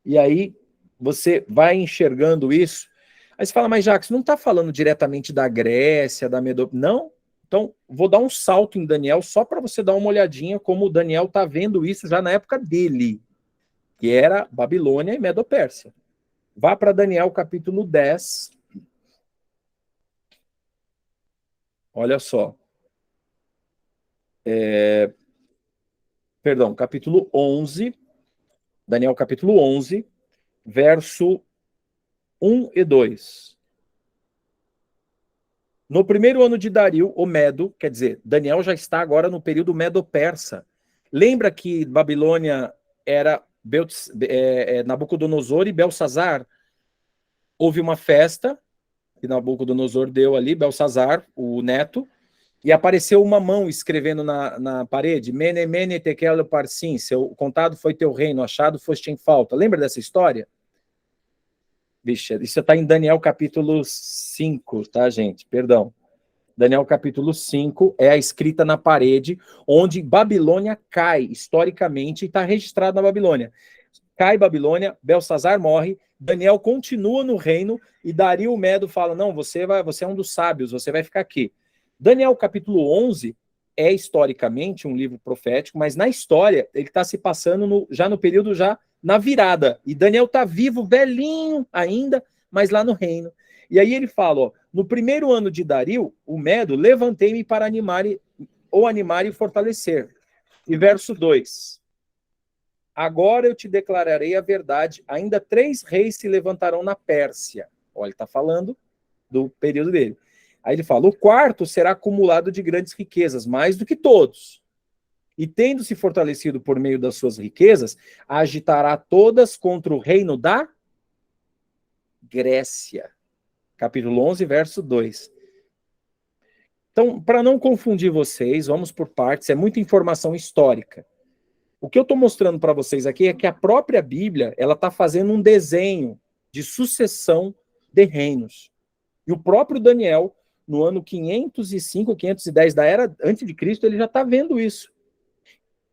E aí, você vai enxergando isso. Aí você fala, mas Jacques, não está falando diretamente da Grécia, da Medopésia? Não. Então, vou dar um salto em Daniel, só para você dar uma olhadinha como o Daniel está vendo isso já na época dele, que era Babilônia e Medopérsia. Vá para Daniel capítulo 10. Olha só. Perdão, capítulo 11. Daniel capítulo 11, verso 1 e 2. No primeiro ano de Dario, o Medo, quer dizer, Daniel já está agora no período Medo-Persa. Lembra que Babilônia era Nabucodonosor e Belsazar? Houve uma festa que Nabucodonosor deu ali, Belsazar, o neto, e apareceu uma mão escrevendo na parede, Mene, Mene, Tekel, Parsim, seu contado foi teu reino, achado foste em falta. Lembra dessa história? Vixe, isso está em Daniel capítulo 5, tá, gente? Perdão. Daniel capítulo 5 é a escrita na parede, onde Babilônia cai, historicamente, e está registrado na Babilônia. Cai Babilônia, Belsazar morre, Daniel continua no reino, e Dario o Medo fala, não, você é um dos sábios, você vai ficar aqui. Daniel capítulo 11 é historicamente um livro profético, mas na história ele está se passando já no período na virada. E Daniel está vivo, velhinho ainda, mas lá no reino. E aí ele fala, ó, no primeiro ano de Dario, o Medo, levantei-me para animar e fortalecer. E verso 2. Agora eu te declararei a verdade, ainda 3 reis se levantarão na Pérsia. Olha, ele está falando do período dele. Aí ele fala, o quarto será acumulado de grandes riquezas, mais do que todos. E tendo se fortalecido por meio das suas riquezas, agitará todas contra o reino da Grécia. Capítulo 11, verso 2. Então, para não confundir vocês, vamos por partes, é muita informação histórica. O que eu estou mostrando para vocês aqui é que a própria Bíblia, ela está fazendo um desenho de sucessão de reinos. E o próprio Daniel, no ano 505, 510 da era antes de Cristo, ele já está vendo isso.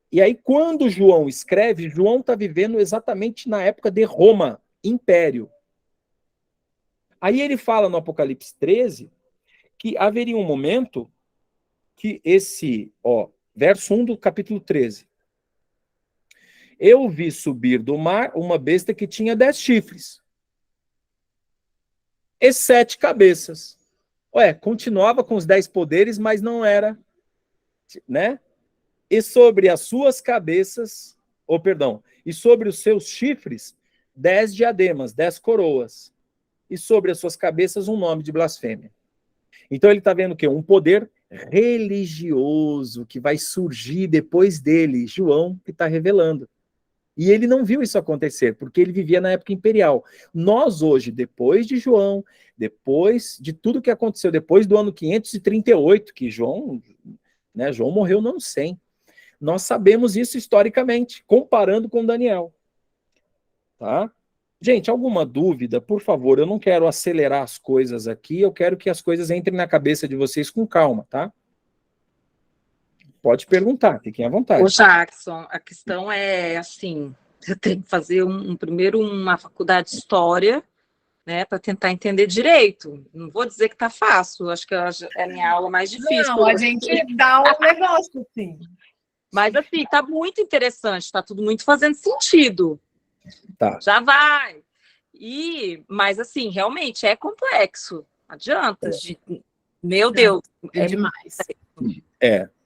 E aí, quando João escreve, João está vivendo exatamente na época de Roma, Império. Aí ele fala no Apocalipse 13 que haveria um momento que verso 1 do capítulo 13. Eu vi subir do mar uma besta que tinha 10 chifres e 7 cabeças. Continuava com os 10 poderes, mas não era, né? E sobre as suas cabeças, e sobre os seus chifres, 10 diademas, 10 coroas. E sobre as suas cabeças, um nome de blasfêmia. Então ele está vendo o quê? Um poder religioso que vai surgir depois dele, João, que está revelando. E ele não viu isso acontecer, porque ele vivia na época imperial. Nós hoje, depois de João, depois de tudo que aconteceu, depois do ano 538, que João morreu no ano 100, nós sabemos isso historicamente, comparando com Daniel. Tá? Gente, alguma dúvida? Por favor, eu não quero acelerar as coisas aqui, eu quero que as coisas entrem na cabeça de vocês com calma, tá? Pode perguntar, fiquem à vontade. Ô, Jackson, a questão é assim, você tem que fazer primeiro uma faculdade de história, né, para tentar entender direito. Não vou dizer que tá fácil, acho que é a minha aula mais difícil. Não, a gente dá um negócio, sim. Mas assim, tá muito interessante, tá tudo muito fazendo sentido. Tá. Já vai. Mas assim, realmente é complexo. Não adianta. Meu Deus. É demais.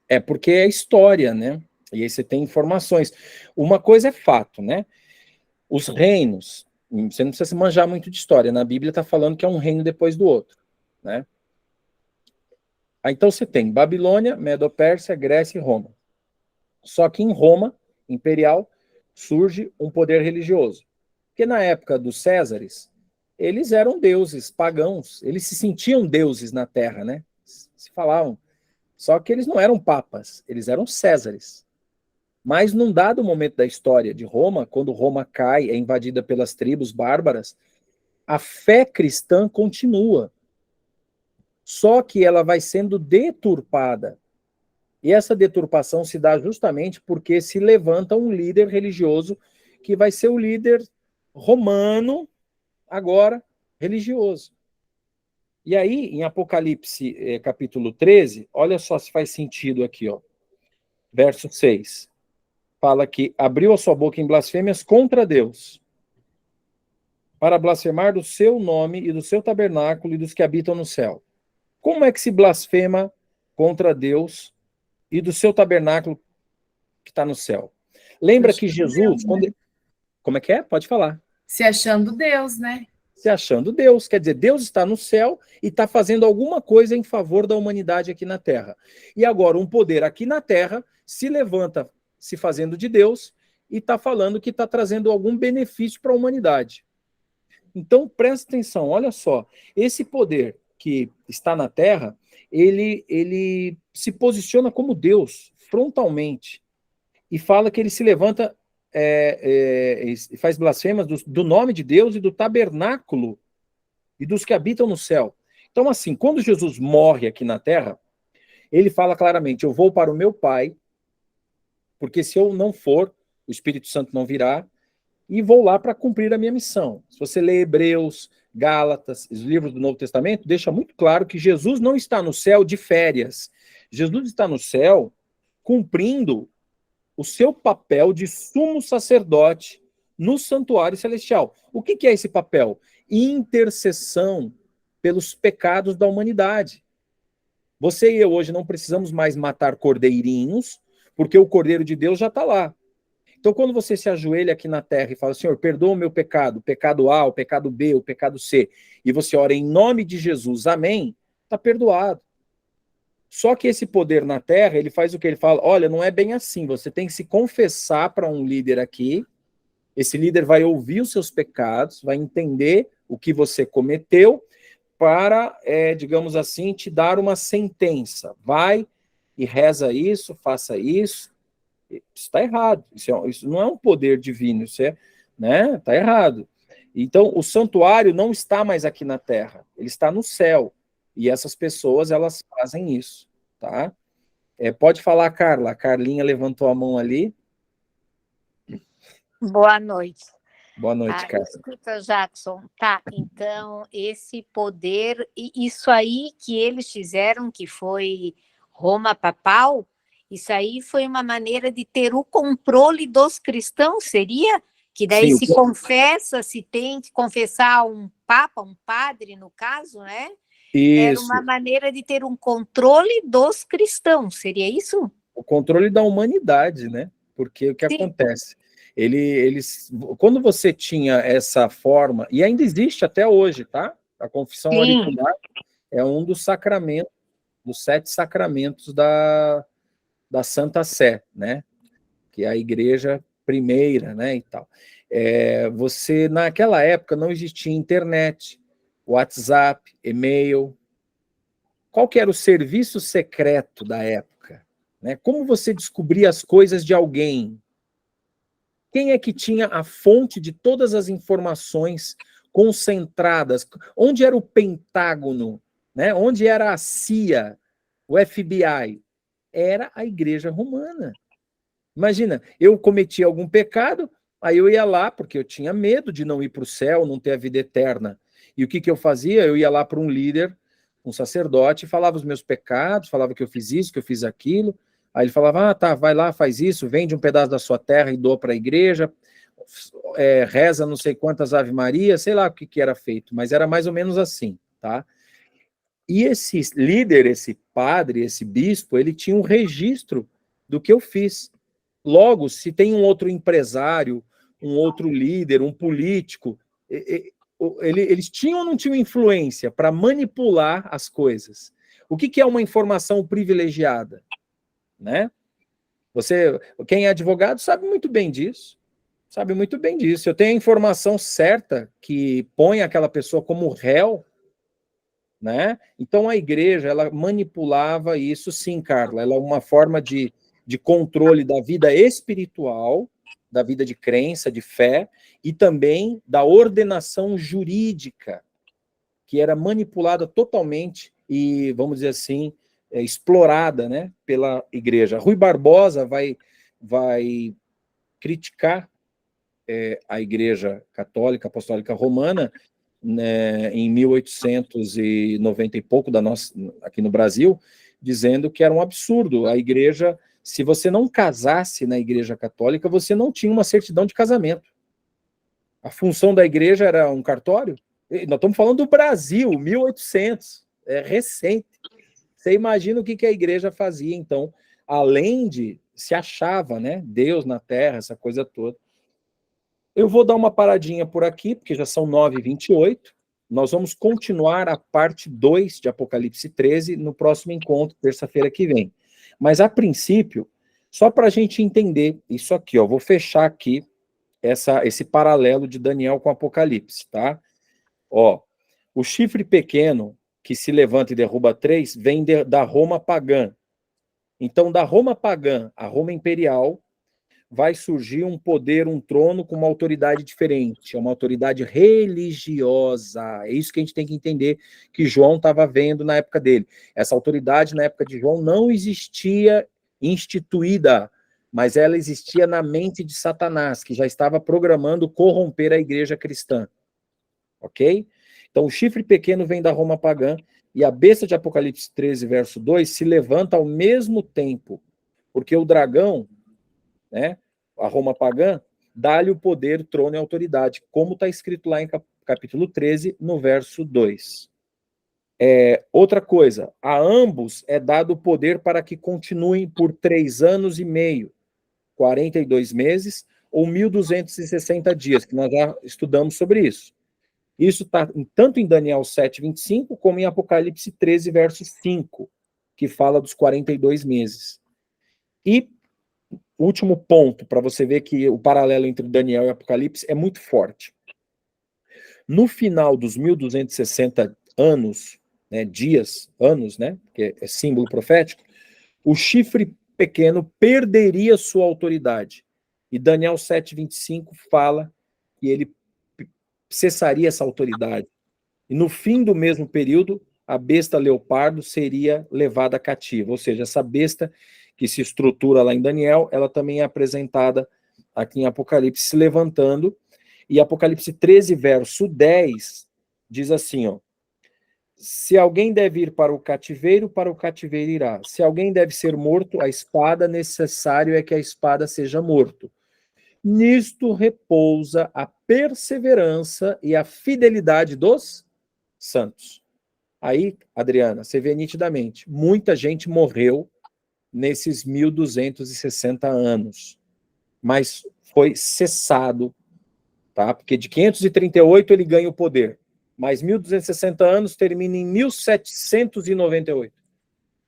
É porque é história, né? E aí você tem informações. Uma coisa é fato, né? Os reinos, você não precisa se manjar muito de história, na Bíblia está falando que é um reino depois do outro, né? Então você tem Babilônia, Medo-Pérsia, Grécia e Roma. Só que em Roma, imperial, surge um poder religioso. Porque na época dos Césares, eles eram deuses pagãos, eles se sentiam deuses na terra, né? Se falavam. Só que eles não eram papas, eles eram Césares. Mas num dado momento da história de Roma, quando Roma cai, é invadida pelas tribos bárbaras, a fé cristã continua. Só que ela vai sendo deturpada. E essa deturpação se dá justamente porque se levanta um líder religioso que vai ser o líder romano, agora religioso. E aí, em Apocalipse, capítulo 13, olha só se faz sentido aqui, ó. Verso 6. Fala que abriu a sua boca em blasfêmias contra Deus, para blasfemar do seu nome e do seu tabernáculo e dos que habitam no céu. Como é que se blasfema contra Deus e do seu tabernáculo que está no céu? Lembra que Jesus... Deus, né? Como é que é? Pode falar. Se achando Deus, né? Se achando Deus. Quer dizer, Deus está no céu e está fazendo alguma coisa em favor da humanidade aqui na Terra. E agora um poder aqui na Terra se levanta se fazendo de Deus e está falando que está trazendo algum benefício para a humanidade. Então, presta atenção, olha só. Esse poder que está na Terra, ele se posiciona como Deus, frontalmente, e fala que ele se levanta... faz blasfemas do nome de Deus e do tabernáculo e dos que habitam no céu. Então, assim, quando Jesus morre aqui na terra, ele fala claramente, eu vou para o meu Pai, porque se eu não for, o Espírito Santo não virá, e vou lá para cumprir a minha missão. Se você lê Hebreus, Gálatas, os livros do Novo Testamento, deixa muito claro que Jesus não está no céu de férias. Jesus está no céu cumprindo o seu papel de sumo sacerdote no santuário celestial. O que é esse papel? Intercessão pelos pecados da humanidade. Você e eu hoje não precisamos mais matar cordeirinhos, porque o Cordeiro de Deus já está lá. Então, quando você se ajoelha aqui na terra e fala, Senhor, perdoa o meu pecado, o pecado A, o pecado B, o pecado C, e você ora em nome de Jesus, amém, está perdoado. Só que esse poder na terra, ele faz o que? Ele fala, olha, não é bem assim, você tem que se confessar para um líder aqui, esse líder vai ouvir os seus pecados, vai entender o que você cometeu, para, digamos assim, te dar uma sentença. Vai e reza isso, faça isso. Isso está errado, isso não é um poder divino, isso né? Está errado. Então, o santuário não está mais aqui na terra, ele está no céu. E essas pessoas, elas fazem isso, tá? Pode falar, Carla. A Carlinha levantou a mão ali. Boa noite. Boa noite, Carla. Escuta, Jackson. Tá, então, esse poder, isso aí que eles fizeram, que foi Roma papal, isso aí foi uma maneira de ter o controle dos cristãos, seria? Que daí Sim, se confessa, se tem que confessar um papa, um padre, no caso, né? Era isso. uma maneira de ter um controle dos cristãos, seria isso? O controle da humanidade, né? Porque o que Sim. acontece? Quando você tinha essa forma, e ainda existe até hoje, tá? A confissão auricular é um dos sacramentos, dos 7 sacramentos da Santa Sé, né? Que é a igreja primeira, né? E tal. Você, naquela época, não existia internet, WhatsApp, e-mail. Qual que era o serviço secreto da época? Né? Como você descobria as coisas de alguém? Quem é que tinha a fonte de todas as informações concentradas? Onde era o Pentágono? Né? Onde era a CIA, o FBI? Era a Igreja Romana. Imagina, eu cometi algum pecado, aí eu ia lá, porque eu tinha medo de não ir para o céu, não ter a vida eterna. E o que eu fazia? Eu ia lá para um líder, um sacerdote, falava os meus pecados, falava que eu fiz isso, que eu fiz aquilo. Aí ele falava, tá, vai lá, faz isso, vende um pedaço da sua terra e doa para a igreja, reza não sei quantas Ave Maria, sei lá o que era feito, mas era mais ou menos assim, tá? E esse líder, esse padre, esse bispo, ele tinha um registro do que eu fiz. Logo, se tem um outro empresário, um outro líder, um político, eles tinham ou não tinham influência para manipular as coisas? O que é uma informação privilegiada? Né? Quem é advogado sabe muito bem disso. Sabe muito bem disso. Eu tenho a informação certa que põe aquela pessoa como réu, né? Então a igreja, ela manipulava isso, sim, Carla. Ela é uma forma de controle da vida espiritual, da vida de crença, de fé, e também da ordenação jurídica, que era manipulada totalmente e, vamos dizer assim, explorada, né, pela igreja. Rui Barbosa vai criticar a Igreja Católica Apostólica Romana, né, em 1890 e pouco, aqui no Brasil, dizendo que era um absurdo. A igreja, se você não casasse na Igreja Católica, você não tinha uma certidão de casamento. A função da igreja era um cartório. Nós estamos falando do Brasil, 1800, é recente. Você imagina o que a igreja fazia, então, além de se achava, né, Deus na terra, essa coisa toda. Eu vou dar uma paradinha por aqui, porque já são 9h28. Nós vamos continuar a parte 2 de Apocalipse 13 no próximo encontro, terça-feira que vem. Mas, a princípio, só para a gente entender isso aqui, ó, vou fechar aqui esse paralelo de Daniel com Apocalipse, tá? Ó, o chifre pequeno que se levanta e derruba 3 vem da Roma pagã. Então, da Roma pagã à Roma imperial, vai surgir um poder, um trono com uma autoridade diferente, é uma autoridade religiosa. É isso que a gente tem que entender que João estava vendo na época dele. Essa autoridade, na época de João, não existia instituída, mas ela existia na mente de Satanás, que já estava programando corromper a igreja cristã. Ok? Então, o chifre pequeno vem da Roma pagã, e a besta de Apocalipse 13, verso 2, se levanta ao mesmo tempo, porque o dragão, né, a Roma pagã, dá-lhe o poder, trono e autoridade, como está escrito lá em capítulo 13, no verso 2. Outra coisa, a ambos é dado o poder para que continuem por 3 anos e meio, 42 meses, ou 1.260 dias, que nós já estudamos sobre isso. Isso está tanto em Daniel 7:25, como em Apocalipse 13, verso 5, que fala dos 42 meses. E último ponto, para você ver que o paralelo entre Daniel e Apocalipse é muito forte. No final dos 1.260 anos, né, anos, né, que é símbolo profético, o chifre pequeno perderia sua autoridade. E Daniel 7:25 fala que ele cessaria essa autoridade. E no fim do mesmo período, a besta leopardo seria levada cativa. Ou seja, essa besta que se estrutura lá em Daniel, ela também é apresentada aqui em Apocalipse, se levantando. E Apocalipse 13, verso 10, diz assim, ó: se alguém deve ir para o cativeiro irá. Se alguém deve ser morto, a espada, necessário é que a espada seja morto. Nisto repousa a perseverança e a fidelidade dos santos. Aí, Adriana, você vê nitidamente, muita gente morreu nesses 1.260 anos, mas foi cessado, tá? Porque de 538 ele ganha o poder, mas 1.260 anos termina em 1798.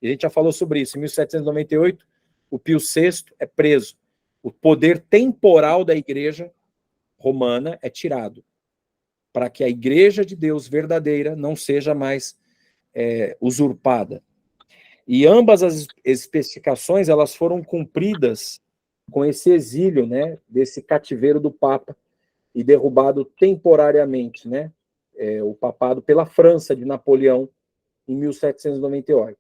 E a gente já falou sobre isso. Em 1798, o Pio VI é preso. O poder temporal da igreja romana é tirado, para que a igreja de Deus verdadeira não seja mais usurpada. E ambas as especificações, elas foram cumpridas com esse exílio, né, desse cativeiro do Papa, e derrubado temporariamente, né, o papado pela França de Napoleão, em 1798.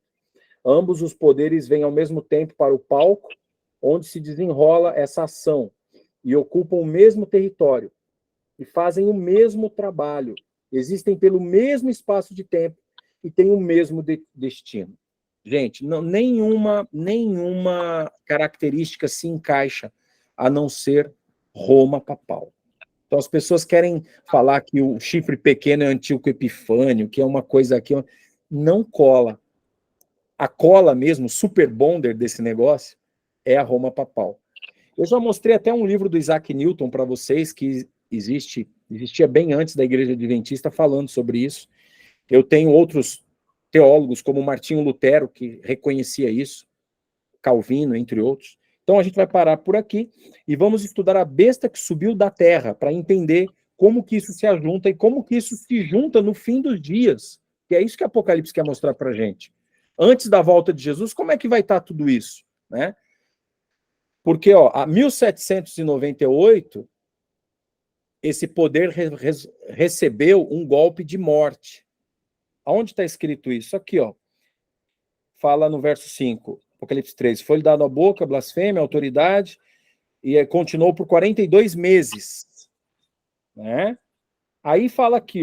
Ambos os poderes vêm ao mesmo tempo para o palco, onde se desenrola essa ação, e ocupam o mesmo território, e fazem o mesmo trabalho, existem pelo mesmo espaço de tempo, e têm o mesmo destino. Gente, nenhuma característica se encaixa a não ser Roma papal. Então as pessoas querem falar que o chifre pequeno é Antíoco Epifânio, que é uma coisa aqui, não cola. A cola mesmo, o super bonder desse negócio, é a Roma papal. Eu já mostrei até um livro do Isaac Newton para vocês, que existia bem antes da Igreja Adventista, falando sobre isso. Eu tenho outros teólogos, como Martinho Lutero, que reconhecia isso, Calvino, entre outros. Então a gente vai parar por aqui e vamos estudar a besta que subiu da terra, para entender como que isso se ajunta e como que isso se junta no fim dos dias. Que é isso que Apocalipse quer mostrar para a gente. Antes da volta de Jesus, como é que vai estar tudo isso? Né? Porque, a 1798, esse poder recebeu um golpe de morte. Aonde está escrito isso? Aqui, fala no verso 5, Apocalipse 13. Foi-lhe dado a boca, blasfêmia, autoridade, e continuou por 42 meses. Né? Aí fala aqui,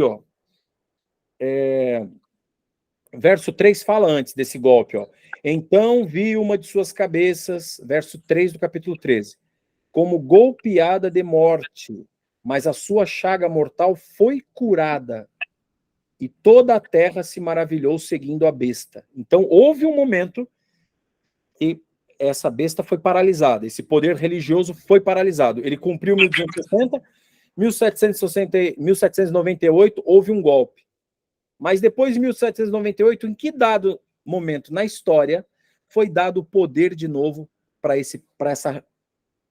verso 3 fala antes desse golpe, Então vi uma de suas cabeças, verso 3 do capítulo 13, como golpeada de morte, mas a sua chaga mortal foi curada, e toda a terra se maravilhou seguindo a besta. Então houve um momento que essa besta foi paralisada, esse poder religioso foi paralisado. Ele cumpriu 1260, 1798 houve um golpe. Mas depois de 1798, em que dado momento na história foi dado o poder de novo para essa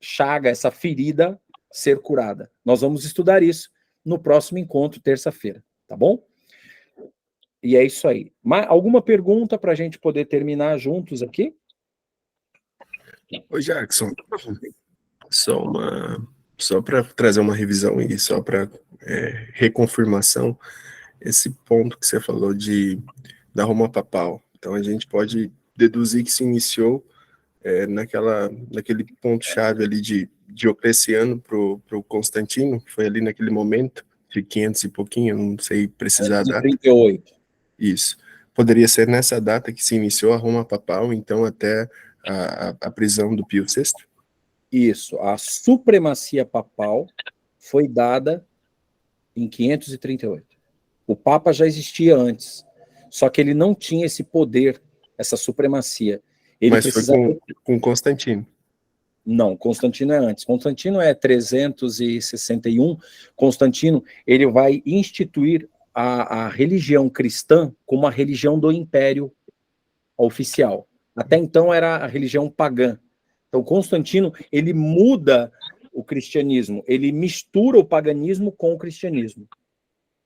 chaga, essa ferida ser curada? Nós vamos estudar isso no próximo encontro, terça-feira, tá bom? E é isso aí. Alguma pergunta para a gente poder terminar juntos aqui? Ô, Jackson, só para trazer uma revisão e só para reconfirmação, esse ponto que você falou da Roma Papal. Então, a gente pode deduzir que se iniciou naquele ponto-chave ali de Diocleciano para o Constantino, que foi ali naquele momento, de 500 e pouquinho, não sei precisar a data. 38. Isso. Poderia ser nessa data que se iniciou a Roma Papal, então até a prisão do Pio VI? Isso. A supremacia papal foi dada em 538. O Papa já existia antes, só que ele não tinha esse poder, essa supremacia. Mas foi com Constantino. Não, Constantino é antes. Constantino é 361. Constantino, ele vai instituir a religião cristã como a religião do império oficial. Até então era a religião pagã. Então Constantino, ele muda o cristianismo, ele mistura o paganismo com o cristianismo.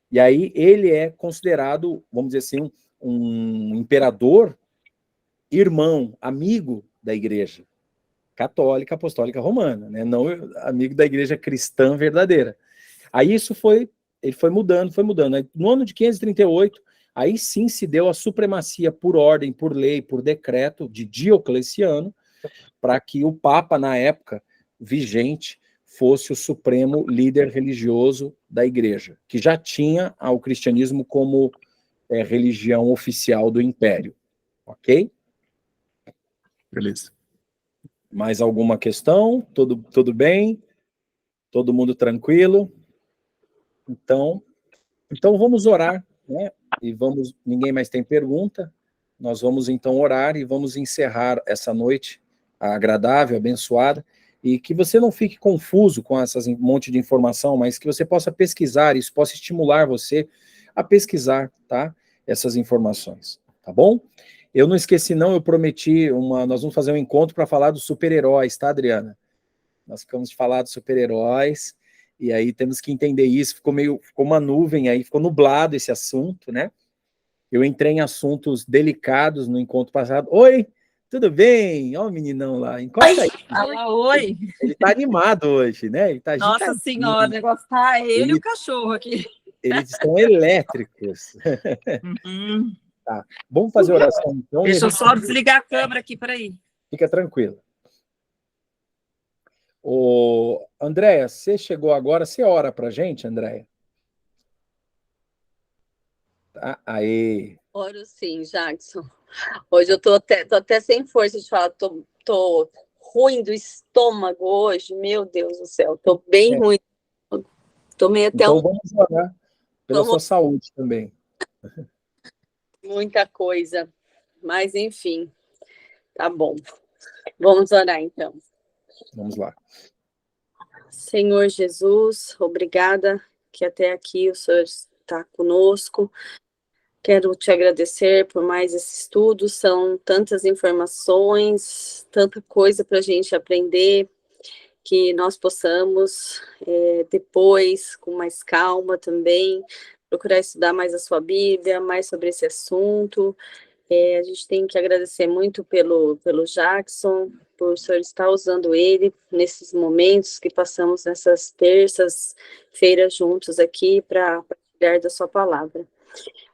E aí ele é considerado, vamos dizer assim, um imperador, irmão, amigo da igreja católica, apostólica romana, né? Não amigo da igreja cristã verdadeira. Aí ele foi mudando. Aí, no ano de 538, aí sim se deu a supremacia por ordem, por lei, por decreto de Diocleciano, para que o Papa, na época vigente, fosse o supremo líder religioso da igreja, que já tinha o cristianismo como religião oficial do império. Ok? Beleza. Mais alguma questão? Tudo bem? Todo mundo tranquilo? Então vamos orar, né? Ninguém mais tem pergunta. Nós vamos então orar e vamos encerrar essa noite agradável, abençoada, e que você não fique confuso com essas monte de informação, mas que você possa pesquisar, isso possa estimular você a pesquisar, tá? Essas informações, tá bom? Eu não esqueci não, eu prometi nós vamos fazer um encontro para falar dos super-heróis, tá, Adriana? Nós ficamos de falar dos super-heróis, e aí temos que entender isso, ficou uma nuvem aí, ficou nublado esse assunto, né? Eu entrei em assuntos delicados no encontro passado. Oi, tudo bem? Olha o meninão lá, encosta aí. Fala, oi. Ele tá animado hoje, né? Ele tá Nossa agitadinho. senhora, o negócio tá ele e o cachorro aqui. Eles estão elétricos. Uhum. Tá, vamos fazer oração então. Deixa eu só desligar a câmera aqui, peraí. Fica tranquilo. Andréia, você chegou agora, você ora pra gente, Andréia? Tá, aê. Oro sim, Jackson. Hoje eu tô até sem força de falar, tô ruim do estômago hoje, meu Deus do céu, tô bem ruim. Tomei até então vamos orar pela sua saúde também. Muita coisa, mas enfim, tá bom. Vamos orar então. Vamos lá. Senhor Jesus, obrigada que até aqui o Senhor está conosco. Quero te agradecer por mais esse estudo, são tantas informações, tanta coisa para a gente aprender, que nós possamos depois, com mais calma também, procurar estudar mais a sua Bíblia, mais sobre esse assunto. A gente tem que agradecer muito pelo Jackson, por o senhor estar usando ele nesses momentos que passamos nessas terças-feiras juntos aqui para partilhar da sua palavra.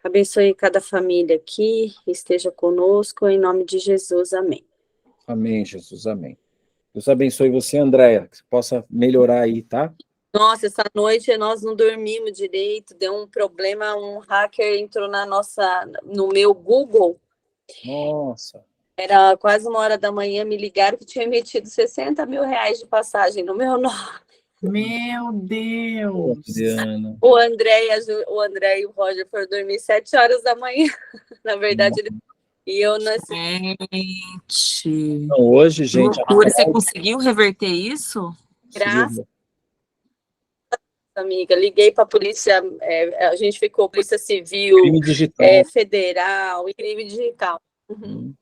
Abençoe cada família aqui, esteja conosco, em nome de Jesus, amém. Amém, Jesus, amém. Deus abençoe você, Andréia, que você possa melhorar aí, tá? Nossa, essa noite nós não dormimos direito, deu um problema, um hacker entrou no meu Google. Nossa. Era quase 1h da manhã, me ligaram que tinha emitido 60 mil reais de passagem no meu nome. Meu Deus! Adriana. O André e o Roger foram dormir 7 horas da manhã. Na verdade, e eu nasci. Gente, Então, hoje, gente, você conseguiu reverter isso? Graças, amiga. Liguei para a polícia, a gente ficou Polícia Civil, crime digital. Federal e crime digital. Uhum.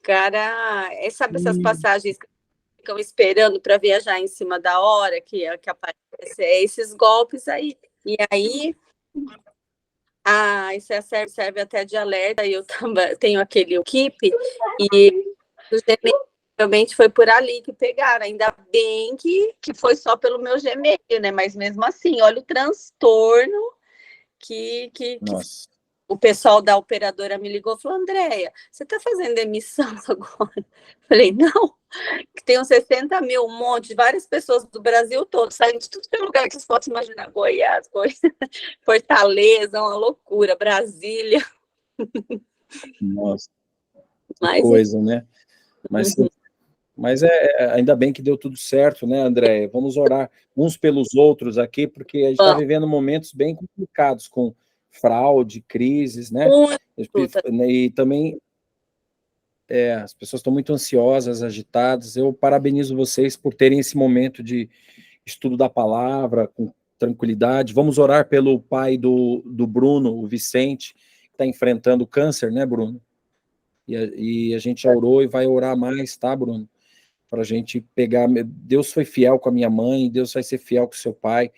Cara, sabe essas passagens que ficam esperando para viajar em cima da hora que aparece? Esses golpes aí. E aí, isso serve até de alerta. Eu também tenho aquele Keep e os Gmail realmente foi por ali que pegaram. Ainda bem que foi só pelo meu Gmail, né? Mas mesmo assim, olha o transtorno que o pessoal da operadora me ligou e falou: Andréia, você está fazendo emissão agora? Falei, não, que tem uns 60 mil, um monte, várias pessoas do Brasil todo, saindo de tudo que é lugar que vocês possam imaginar, Goiás, Fortaleza, uma loucura, Brasília. Nossa, que coisa, né? Mas ainda bem que deu tudo certo, né, Andréia? Vamos orar uns pelos outros aqui, porque a gente está vivendo momentos bem complicados, com fraude, crises, né? E também as pessoas estão muito ansiosas, agitadas. Eu parabenizo vocês por terem esse momento de estudo da palavra, com tranquilidade. Vamos orar pelo pai do Bruno, o Vicente, que está enfrentando câncer, né, Bruno? E a gente já orou e vai orar mais, tá, Bruno? Para a gente pegar. Deus foi fiel com a minha mãe, Deus vai ser fiel com o seu pai.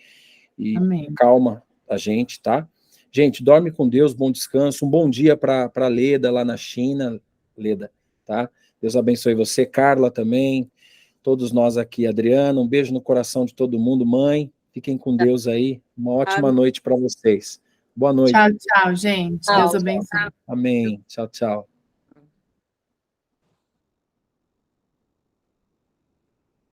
E amém. Calma a gente, tá? Gente, dorme com Deus, bom descanso, um bom dia para Leda lá na China, Leda, tá? Deus abençoe você, Carla também, todos nós aqui, Adriana, um beijo no coração de todo mundo, mãe, fiquem com Deus aí, uma ótima noite para vocês. Boa noite. Tchau, tchau, gente. Deus abençoe. Amém. Tchau, tchau.